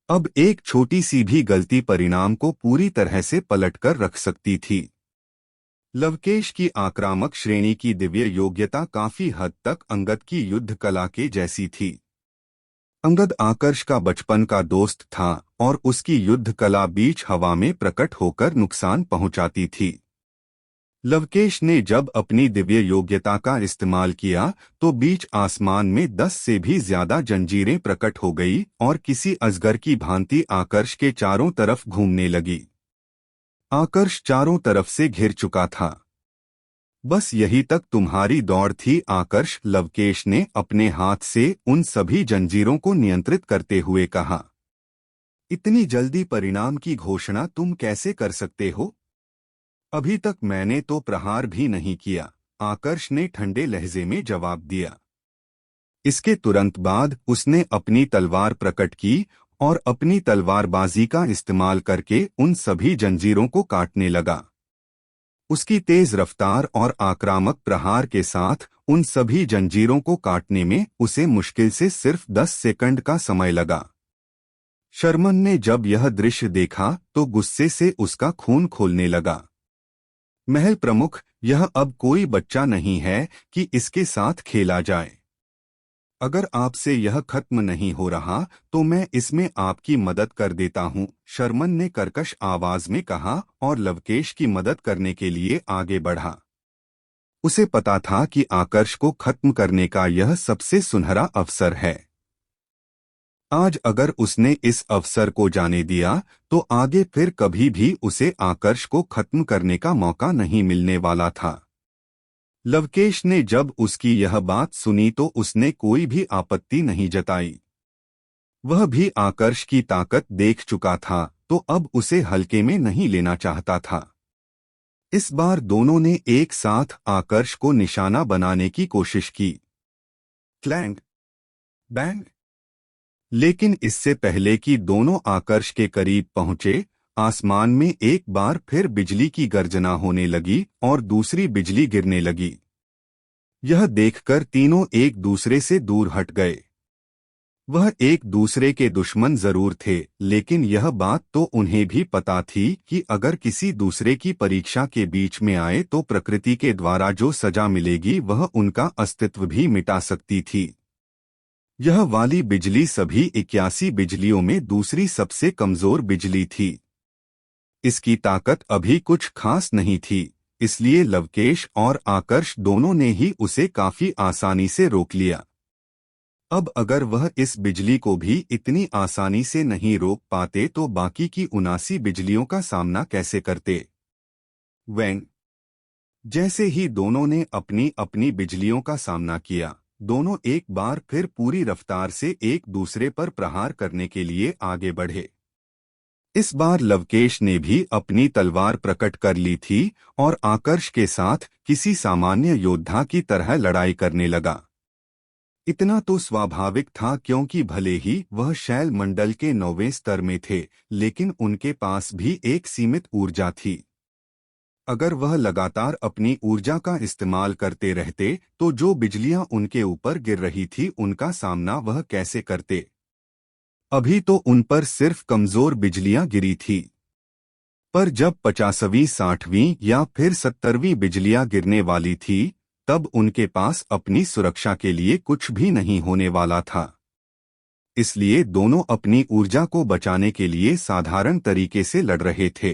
अब एक छोटी सी भी गलती परिणाम को पूरी तरह से पलटकर रख सकती थी। लवकेश की आक्रामक श्रेणी की दिव्य योग्यता काफी हद तक अंगद की युद्ध कला के जैसी थी। अंगद आकर्ष का बचपन का दोस्त था और उसकी युद्ध कला बीच हवा में प्रकट होकर नुकसान पहुंचाती थी। लवकेश ने जब अपनी दिव्य योग्यता का इस्तेमाल किया तो बीच आसमान में 10 से भी ज्यादा जंजीरें प्रकट हो गई और किसी अजगर की भांति आकर्ष के चारों तरफ घूमने लगी। आकर्ष चारों तरफ से घिर चुका था। बस यही तक तुम्हारी दौड़ थी आकर्ष, लवकेश ने अपने हाथ से उन सभी जंजीरों को नियंत्रित करते हुए कहा। इतनी जल्दी परिणाम की घोषणा तुम कैसे कर सकते हो? अभी तक मैंने तो प्रहार भी नहीं किया, आकर्ष ने ठंडे लहजे में जवाब दिया। इसके तुरंत बाद उसने अपनी तलवार प्रकट की और अपनी तलवारबाजी का इस्तेमाल करके उन सभी जंजीरों को काटने लगा। उसकी तेज रफ्तार और आक्रामक प्रहार के साथ उन सभी जंजीरों को काटने में उसे मुश्किल से सिर्फ 10 सेकंड का समय लगा। शर्मन ने जब यह दृश्य देखा तो गुस्से से उसका खून खौलने लगा। महल प्रमुख, यह अब कोई बच्चा नहीं है कि इसके साथ खेला जाए। अगर आपसे यह खत्म नहीं हो रहा तो मैं इसमें आपकी मदद कर देता हूं, शर्मन ने कर्कश आवाज में कहा और लवकेश की मदद करने के लिए आगे बढ़ा। उसे पता था कि आकर्ष को खत्म करने का यह सबसे सुनहरा अवसर है। आज अगर उसने इस अवसर को जाने दिया तो आगे फिर कभी भी उसे आकर्ष को खत्म करने का मौका नहीं मिलने वाला था। लवकेश ने जब उसकी यह बात सुनी तो उसने कोई भी आपत्ति नहीं जताई। वह भी आकर्ष की ताकत देख चुका था तो अब उसे हल्के में नहीं लेना चाहता था। इस बार दोनों ने एक साथ आकर्ष को निशाना बनाने की कोशिश की। Clang, bang. लेकिन इससे पहले कि दोनों आकर्ष के करीब पहुंचे, आसमान में एक बार फिर बिजली की गर्जना होने लगी और दूसरी बिजली गिरने लगी। यह देखकर तीनों एक दूसरे से दूर हट गए। वह एक दूसरे के दुश्मन जरूर थे, लेकिन यह बात तो उन्हें भी पता थी कि अगर किसी दूसरे की परीक्षा के बीच में आए तो प्रकृति के द्वारा जो सजा मिलेगी वह उनका अस्तित्व भी मिटा सकती थी। यह वाली बिजली सभी 81 बिजलियों में दूसरी सबसे कमजोर बिजली थी। इसकी ताकत अभी कुछ खास नहीं थी, इसलिए लवकेश और आकर्ष दोनों ने ही उसे काफी आसानी से रोक लिया। अब अगर वह इस बिजली को भी इतनी आसानी से नहीं रोक पाते तो बाकी की 79 बिजलियों का सामना कैसे करते। वैंग। जैसे ही दोनों ने अपनी अपनी बिजलियों का सामना किया, दोनों एक बार फिर पूरी रफ्तार से एक दूसरे पर प्रहार करने के लिए आगे बढ़े। इस बार लवकेश ने भी अपनी तलवार प्रकट कर ली थी और आकर्ष के साथ किसी सामान्य योद्धा की तरह लड़ाई करने लगा। इतना तो स्वाभाविक था क्योंकि भले ही वह शैल मंडल के 9वें स्तर में थे, लेकिन उनके पास भी एक सीमित ऊर्जा थी। अगर वह लगातार अपनी ऊर्जा का इस्तेमाल करते रहते तो जो बिजलियां उनके ऊपर गिर रही थी उनका सामना वह कैसे करते। अभी तो उन पर सिर्फ कमजोर बिजलियां गिरी थी, पर जब 50वीं 60वीं या फिर 70वीं बिजलियां गिरने वाली थी तब उनके पास अपनी सुरक्षा के लिए कुछ भी नहीं होने वाला था। इसलिए दोनों अपनी ऊर्जा को बचाने के लिए साधारण तरीके से लड़ रहे थे,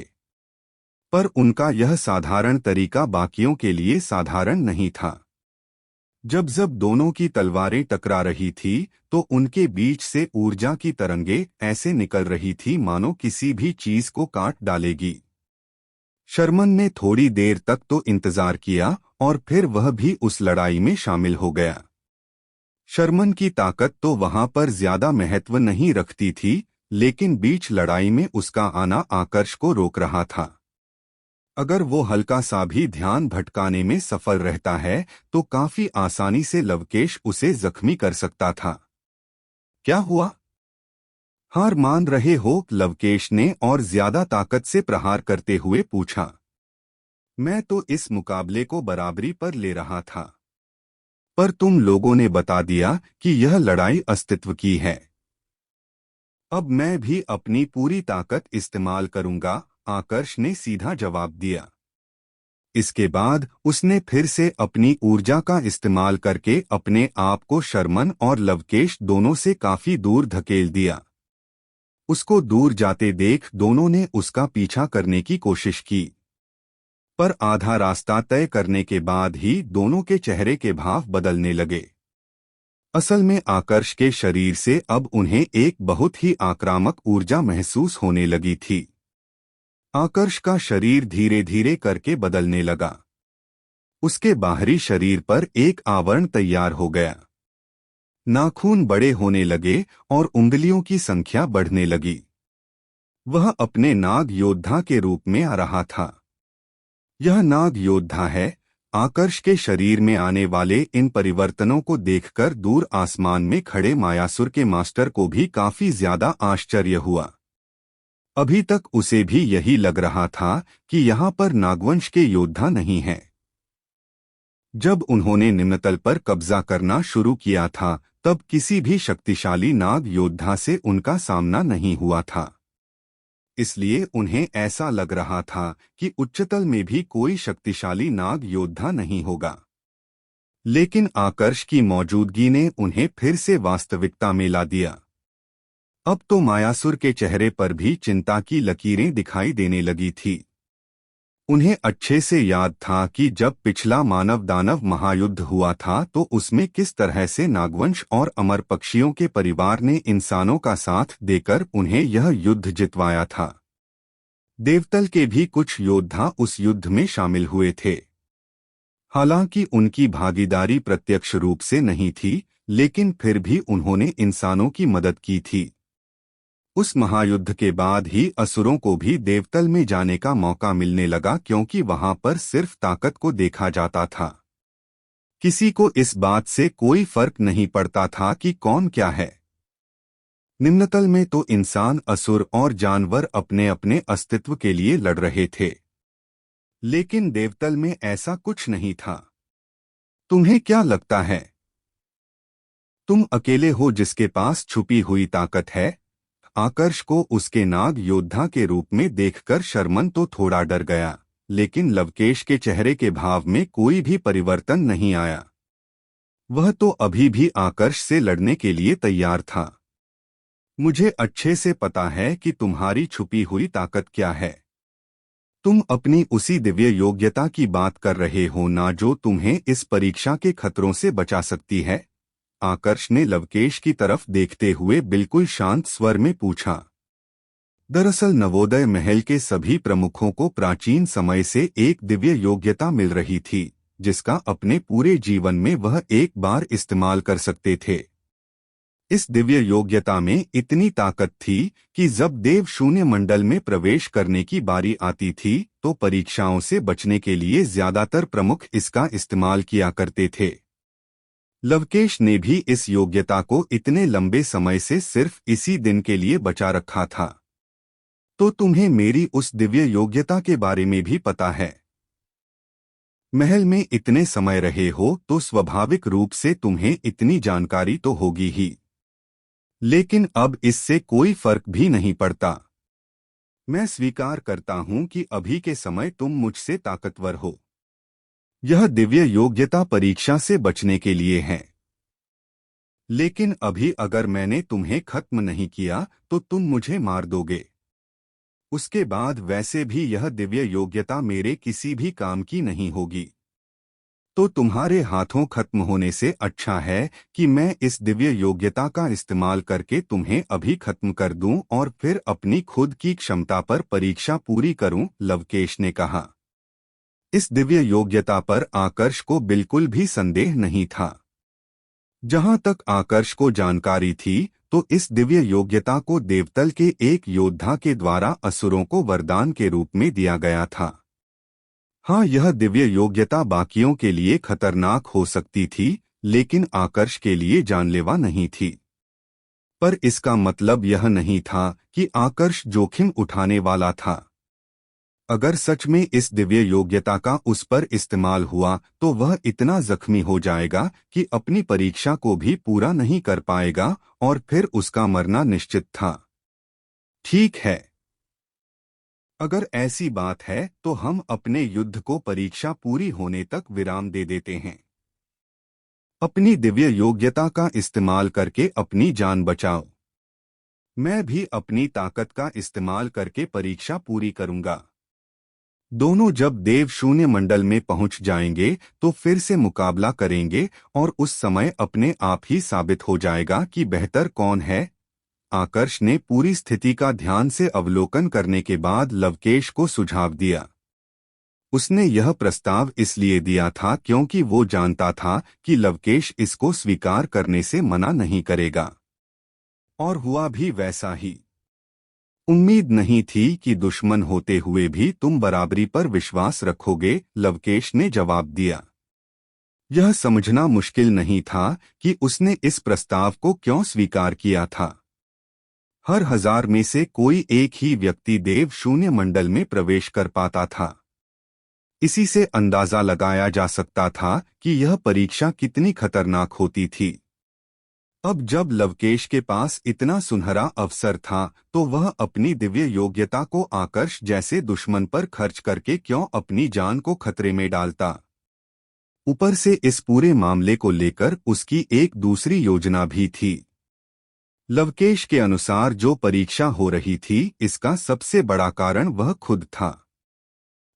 पर उनका यह साधारण तरीका बाकियों के लिए साधारण नहीं था। जब जब दोनों की तलवारें टकरा रही थी तो उनके बीच से ऊर्जा की तरंगें ऐसे निकल रही थी मानो किसी भी चीज को काट डालेगी। शर्मन ने थोड़ी देर तक तो इंतजार किया और फिर वह भी उस लड़ाई में शामिल हो गया। शर्मन की ताकत तो वहां पर ज्यादा महत्व नहीं रखती थी, लेकिन बीच लड़ाई में उसका आना आकर्ष को रोक रहा था। अगर वो हल्का सा भी ध्यान भटकाने में सफल रहता है तो काफी आसानी से लवकेश उसे जख्मी कर सकता था। क्या हुआ? हार मान रहे हो? लवकेश ने और ज्यादा ताकत से प्रहार करते हुए पूछा। मैं तो इस मुकाबले को बराबरी पर ले रहा था, पर तुम लोगों ने बता दिया कि यह लड़ाई अस्तित्व की है। अब मैं भी अपनी पूरी ताकत इस्तेमाल करूंगा, आकर्ष ने सीधा जवाब दिया। इसके बाद उसने फिर से अपनी ऊर्जा का इस्तेमाल करके अपने आप को शर्मन और लवकेश दोनों से काफी दूर धकेल दिया। उसको दूर जाते देख दोनों ने उसका पीछा करने की कोशिश की, पर आधा रास्ता तय करने के बाद ही दोनों के चेहरे के भाव बदलने लगे। असल में आकर्ष के शरीर से अब उन्हें एक बहुत ही आक्रामक ऊर्जा महसूस होने लगी थी। आकर्ष का शरीर धीरे धीरे करके बदलने लगा। उसके बाहरी शरीर पर एक आवरण तैयार हो गया। नाखून बड़े होने लगे और उंगलियों की संख्या बढ़ने लगी। वह अपने नाग योद्धा के रूप में आ रहा था। यह नाग योद्धा है, आकर्ष के शरीर में आने वाले इन परिवर्तनों को देखकर दूर आसमान में खड़े मायासुर के मास्टर को भी काफी ज्यादा आश्चर्य हुआ। अभी तक उसे भी यही लग रहा था कि यहाँ पर नागवंश के योद्धा नहीं हैं। जब उन्होंने निम्नतल पर कब्जा करना शुरू किया था तब किसी भी शक्तिशाली नाग योद्धा से उनका सामना नहीं हुआ था। इसलिए उन्हें ऐसा लग रहा था कि उच्चतल में भी कोई शक्तिशाली नाग योद्धा नहीं होगा। लेकिन आकर्ष की मौजूदगी ने उन्हें फिर से वास्तविकता में ला दिया। अब तो मायासुर के चेहरे पर भी चिंता की लकीरें दिखाई देने लगी थी। उन्हें अच्छे से याद था कि जब पिछला मानव दानव महायुद्ध हुआ था तो उसमें किस तरह से नागवंश और अमर पक्षियों के परिवार ने इंसानों का साथ देकर उन्हें यह युद्ध जितवाया था। देवतल के भी कुछ योद्धा उस युद्ध में शामिल हुए थे। हालांकि उनकी भागीदारी प्रत्यक्ष रूप से नहीं थी, लेकिन फिर भी उन्होंने इंसानों की मदद की थी। उस महायुद्ध के बाद ही असुरों को भी देवतल में जाने का मौका मिलने लगा, क्योंकि वहां पर सिर्फ ताकत को देखा जाता था। किसी को इस बात से कोई फर्क नहीं पड़ता था कि कौन क्या है। निम्नतल में तो इंसान, असुर और जानवर अपने अपने अस्तित्व के लिए लड़ रहे थे, लेकिन देवतल में ऐसा कुछ नहीं था। तुम्हें क्या लगता है, तुम अकेले हो जिसके पास छुपी हुई ताकत है? आकर्ष को उसके नाग योद्धा के रूप में देखकर शर्मन तो थोड़ा डर गया, लेकिन लवकेश के चेहरे के भाव में कोई भी परिवर्तन नहीं आया। वह तो अभी भी आकर्ष से लड़ने के लिए तैयार था। मुझे अच्छे से पता है कि तुम्हारी छुपी हुई ताकत क्या है। तुम अपनी उसी दिव्य योग्यता की बात कर रहे हो ना, जो तुम्हें इस परीक्षा के खतरों से बचा सकती है? आकर्ष ने लवकेश की तरफ देखते हुए बिल्कुल शांत स्वर में पूछा। दरअसल नवोदय महल के सभी प्रमुखों को प्राचीन समय से एक दिव्य योग्यता मिल रही थी, जिसका अपने पूरे जीवन में वह एक बार इस्तेमाल कर सकते थे। इस दिव्य योग्यता में इतनी ताकत थी कि जब देव शून्य मंडल में प्रवेश करने की बारी आती थी तो परीक्षाओं से बचने के लिए ज्यादातर प्रमुख इसका इस्तेमाल किया करते थे। लवकेश ने भी इस योग्यता को इतने लंबे समय से सिर्फ इसी दिन के लिए बचा रखा था। तो तुम्हें मेरी उस दिव्य योग्यता के बारे में भी पता है। महल में इतने समय रहे हो तो स्वाभाविक रूप से तुम्हें इतनी जानकारी तो होगी ही, लेकिन अब इससे कोई फर्क भी नहीं पड़ता। मैं स्वीकार करता हूं कि अभी के समय तुम मुझसे ताकतवर हो। यह दिव्य योग्यता परीक्षा से बचने के लिए है, लेकिन अभी अगर मैंने तुम्हें खत्म नहीं किया तो तुम मुझे मार दोगे। उसके बाद वैसे भी यह दिव्य योग्यता मेरे किसी भी काम की नहीं होगी। तो तुम्हारे हाथों खत्म होने से अच्छा है कि मैं इस दिव्य योग्यता का इस्तेमाल करके तुम्हें अभी खत्म कर दूं और फिर अपनी खुद की क्षमता पर परीक्षा पूरी करूं, लवकेश ने कहा। इस दिव्य योग्यता पर आकर्ष को बिल्कुल भी संदेह नहीं था। जहां तक आकर्ष को जानकारी थी तो इस दिव्य योग्यता को देवतल के एक योद्धा के द्वारा असुरों को वरदान के रूप में दिया गया था। हाँ, यह दिव्य योग्यता बाकियों के लिए खतरनाक हो सकती थी, लेकिन आकर्ष के लिए जानलेवा नहीं थी। पर इसका मतलब यह नहीं था कि आकर्ष जोखिम उठाने वाला था। अगर सच में इस दिव्य योग्यता का उस पर इस्तेमाल हुआ तो वह इतना जख्मी हो जाएगा कि अपनी परीक्षा को भी पूरा नहीं कर पाएगा और फिर उसका मरना निश्चित था। ठीक है, अगर ऐसी बात है तो हम अपने युद्ध को परीक्षा पूरी होने तक विराम दे देते हैं। अपनी दिव्य योग्यता का इस्तेमाल करके अपनी जान बचाओ। मैं भी अपनी ताकत का इस्तेमाल करके परीक्षा पूरी करूंगा। दोनों जब देव शून्य मंडल में पहुंच जाएंगे तो फिर से मुकाबला करेंगे और उस समय अपने आप ही साबित हो जाएगा कि बेहतर कौन है। आकर्ष ने पूरी स्थिति का ध्यान से अवलोकन करने के बाद लवकेश को सुझाव दिया। उसने यह प्रस्ताव इसलिए दिया था क्योंकि वो जानता था कि लवकेश इसको स्वीकार करने से मना नहीं करेगा। और हुआ भी वैसा ही। उम्मीद नहीं थी कि दुश्मन होते हुए भी तुम बराबरी पर विश्वास रखोगे, लवकेश ने जवाब दिया। यह समझना मुश्किल नहीं था कि उसने इस प्रस्ताव को क्यों स्वीकार किया था। हर 1000 में से कोई एक ही व्यक्ति देव शून्य मंडल में प्रवेश कर पाता था। इसी से अंदाजा लगाया जा सकता था कि यह परीक्षा कितनी खतरनाक होती थी। अब जब लवकेश के पास इतना सुनहरा अवसर था तो वह अपनी दिव्य योग्यता को आकर्ष जैसे दुश्मन पर खर्च करके क्यों अपनी जान को खतरे में डालता। ऊपर से इस पूरे मामले को लेकर उसकी एक दूसरी योजना भी थी। लवकेश के अनुसार जो परीक्षा हो रही थी इसका सबसे बड़ा कारण वह खुद था।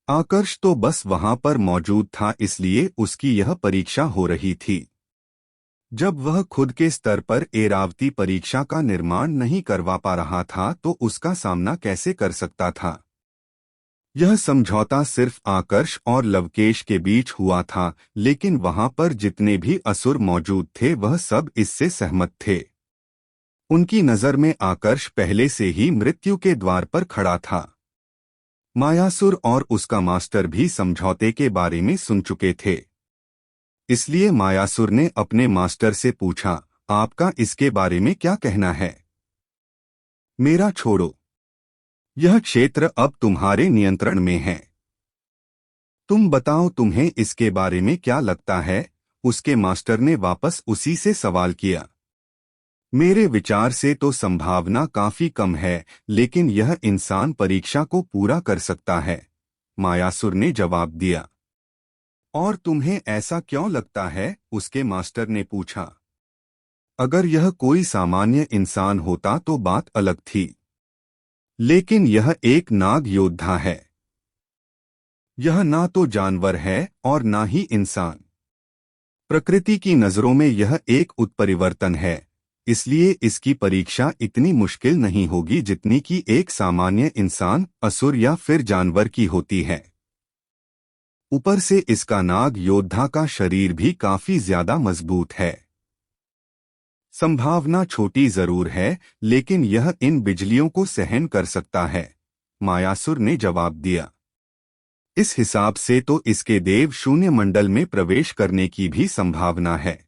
आकर्ष तो बस वहां पर मौजूद था, इसलिए उसकी यह परीक्षा हो रही थी। जब वह खुद के स्तर पर एरावती परीक्षा का निर्माण नहीं करवा पा रहा था तो उसका सामना कैसे कर सकता था। यह समझौता सिर्फ आकर्ष और लवकेश के बीच हुआ था, लेकिन वहां पर जितने भी असुर मौजूद थे वह सब इससे सहमत थे। उनकी नजर में आकर्ष पहले से ही मृत्यु के द्वार पर खड़ा था। मायासुर और उसका मास्टर भी समझौते के बारे में सुन चुके थे। इसलिए मायासुर ने अपने मास्टर से पूछा, आपका इसके बारे में क्या कहना है? मेरा छोड़ो, यह क्षेत्र अब तुम्हारे नियंत्रण में है। तुम बताओ तुम्हें इसके बारे में क्या लगता है? उसके मास्टर ने वापस उसी से सवाल किया। मेरे विचार से तो संभावना काफी कम है, लेकिन यह इंसान परीक्षा को पूरा कर सकता है, मायासुर ने जवाब दिया। और तुम्हें ऐसा क्यों लगता है? उसके मास्टर ने पूछा। अगर यह कोई सामान्य इंसान होता तो बात अलग थी, लेकिन यह एक नाग योद्धा है। यह ना तो जानवर है और ना ही इंसान। प्रकृति की नजरों में यह एक उत्परिवर्तन है, इसलिए इसकी परीक्षा इतनी मुश्किल नहीं होगी जितनी कि एक सामान्य इंसान, असुर या फिर जानवर की होती है। ऊपर से इसका नाग योद्धा का शरीर भी काफी ज्यादा मजबूत है। संभावना छोटी जरूर है, लेकिन यह इन बिजलियों को सहन कर सकता है, मायासुर ने जवाब दिया। इस हिसाब से तो इसके देव शून्य मंडल में प्रवेश करने की भी संभावना है।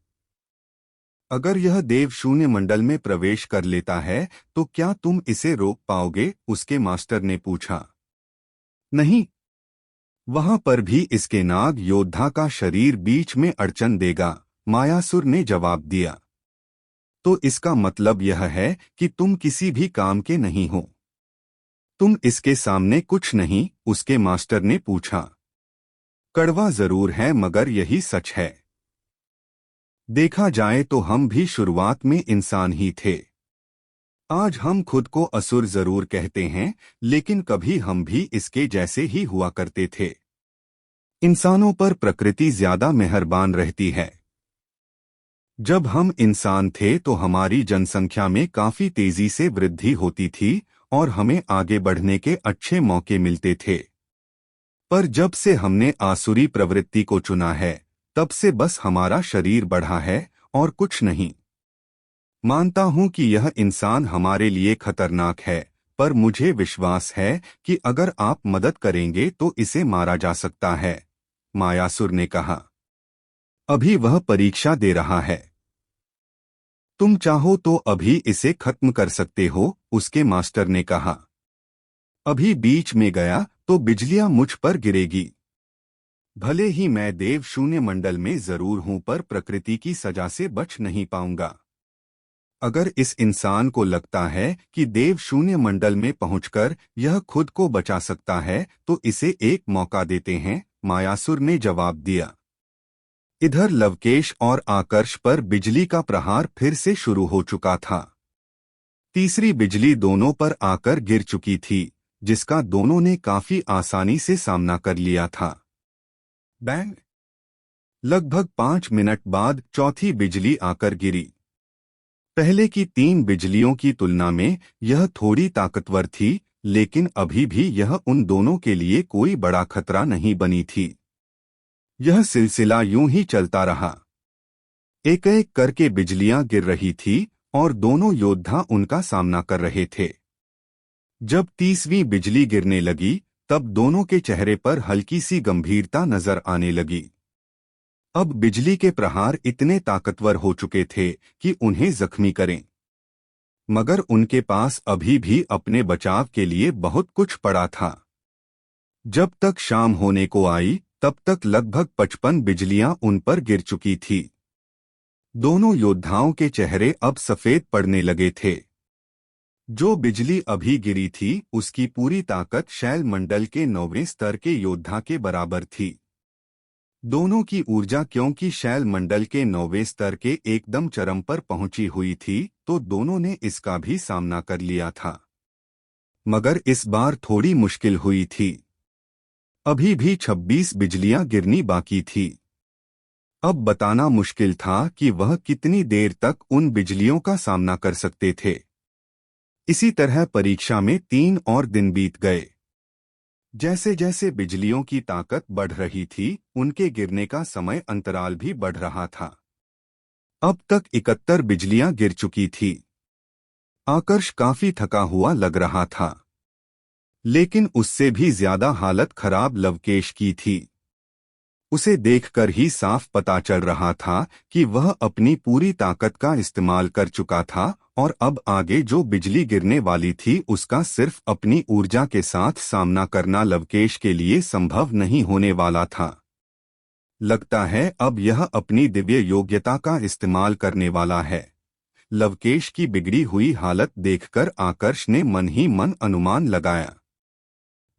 अगर यह देव शून्य मंडल में प्रवेश कर लेता है तो क्या तुम इसे रोक पाओगे? उसके मास्टर ने पूछा। नहीं, वहां पर भी इसके नाग योद्धा का शरीर बीच में अड़चन देगा, मायासुर ने जवाब दिया। तो इसका मतलब यह है कि तुम किसी भी काम के नहीं हो। तुम इसके सामने कुछ नहीं, उसके मास्टर ने पूछा। कड़वा जरूर है मगर यही सच है। देखा जाए तो हम भी शुरुआत में इंसान ही थे। आज हम खुद को असुर जरूर कहते हैं, लेकिन कभी हम भी इसके जैसे ही हुआ करते थे। इंसानों पर प्रकृति ज्यादा मेहरबान रहती है। जब हम इंसान थे तो हमारी जनसंख्या में काफी तेजी से वृद्धि होती थी और हमें आगे बढ़ने के अच्छे मौके मिलते थे। पर जब से हमने आसुरी प्रवृत्ति को चुना है, तब से बस हमारा शरीर बढ़ा है और कुछ नहीं। मानता हूं कि यह इंसान हमारे लिए खतरनाक है, पर मुझे विश्वास है कि अगर आप मदद करेंगे तो इसे मारा जा सकता है, मायासुर ने कहा। अभी वह परीक्षा दे रहा है। तुम चाहो तो अभी इसे खत्म कर सकते हो, उसके मास्टर ने कहा। अभी बीच में गया तो बिजलियां मुझ पर गिरेगी। भले ही मैं देव शून्य मंडल में जरूर हूं, पर प्रकृति की सजा से बच नहीं पाऊंगा। अगर इस इंसान को लगता है कि देव शून्य मंडल में पहुंचकर यह खुद को बचा सकता है तो इसे एक मौका देते हैं, मायासुर ने जवाब दिया। इधर लवकेश और आकर्ष पर बिजली का प्रहार फिर से शुरू हो चुका था। तीसरी बिजली दोनों पर आकर गिर चुकी थी, जिसका दोनों ने काफी आसानी से सामना कर लिया था। बैंग! लगभग 5 मिनट बाद चौथी बिजली आकर गिरी। पहले की 3 बिजलियों की तुलना में यह थोड़ी ताकतवर थी, लेकिन अभी भी यह उन दोनों के लिए कोई बड़ा खतरा नहीं बनी थी। यह सिलसिला यूं ही चलता रहा। एक एक करके बिजलियां गिर रही थी और दोनों योद्धा उनका सामना कर रहे थे। जब 30वीं बिजली गिरने लगी तब दोनों के चेहरे पर हल्की सी गंभीरता नजर आने लगी। अब बिजली के प्रहार इतने ताकतवर हो चुके थे कि उन्हें जख्मी करें, मगर उनके पास अभी भी अपने बचाव के लिए बहुत कुछ पड़ा था। जब तक शाम होने को आई तब तक लगभग 55 बिजलियां उन पर गिर चुकी थी। दोनों योद्धाओं के चेहरे अब सफेद पड़ने लगे थे। जो बिजली अभी गिरी थी उसकी पूरी ताकत शैल मंडल के 9वें स्तर के योद्धा के बराबर थी। दोनों की ऊर्जा क्योंकि शैल मंडल के 9वें स्तर के एकदम चरम पर पहुंची हुई थी, तो दोनों ने इसका भी सामना कर लिया था। मगर इस बार थोड़ी मुश्किल हुई थी। अभी भी 26 बिजलियां गिरनी बाकी थी। अब बताना मुश्किल था कि वह कितनी देर तक उन बिजलियों का सामना कर सकते थे। इसी तरह परीक्षा में 3 और दिन बीत गए। जैसे जैसे बिजलियों की ताकत बढ़ रही थी, उनके गिरने का समय अंतराल भी बढ़ रहा था। अब तक 71 बिजलियां गिर चुकी थी। आकर्ष काफी थका हुआ लग रहा था, लेकिन उससे भी ज्यादा हालत खराब लवकेश की थी। उसे देखकर ही साफ पता चल रहा था कि वह अपनी पूरी ताकत का इस्तेमाल कर चुका था और अब आगे जो बिजली गिरने वाली थी उसका सिर्फ अपनी ऊर्जा के साथ सामना करना लवकेश के लिए संभव नहीं होने वाला था। लगता है अब यह अपनी दिव्य योग्यता का इस्तेमाल करने वाला है। लवकेश की बिगड़ी हुई हालत देखकर आकर्ष ने मन ही मन अनुमान लगाया।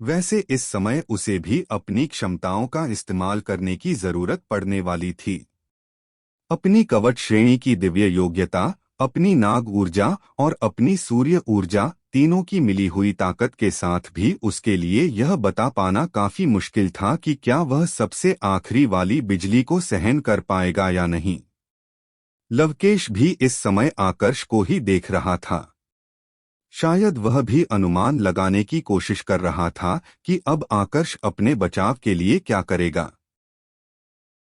वैसे इस समय उसे भी अपनी क्षमताओं का इस्तेमाल करने की जरूरत पड़ने वाली थी। अपनी कवच श्रेणी की दिव्य योग्यता, अपनी नाग ऊर्जा और अपनी सूर्य ऊर्जा तीनों की मिली हुई ताकत के साथ भी उसके लिए यह बता पाना काफी मुश्किल था कि क्या वह सबसे आखिरी वाली बिजली को सहन कर पाएगा या नहीं। लवकेश भी इस समय आकर्ष को ही देख रहा था। शायद वह भी अनुमान लगाने की कोशिश कर रहा था कि अब आकर्ष अपने बचाव के लिए क्या करेगा।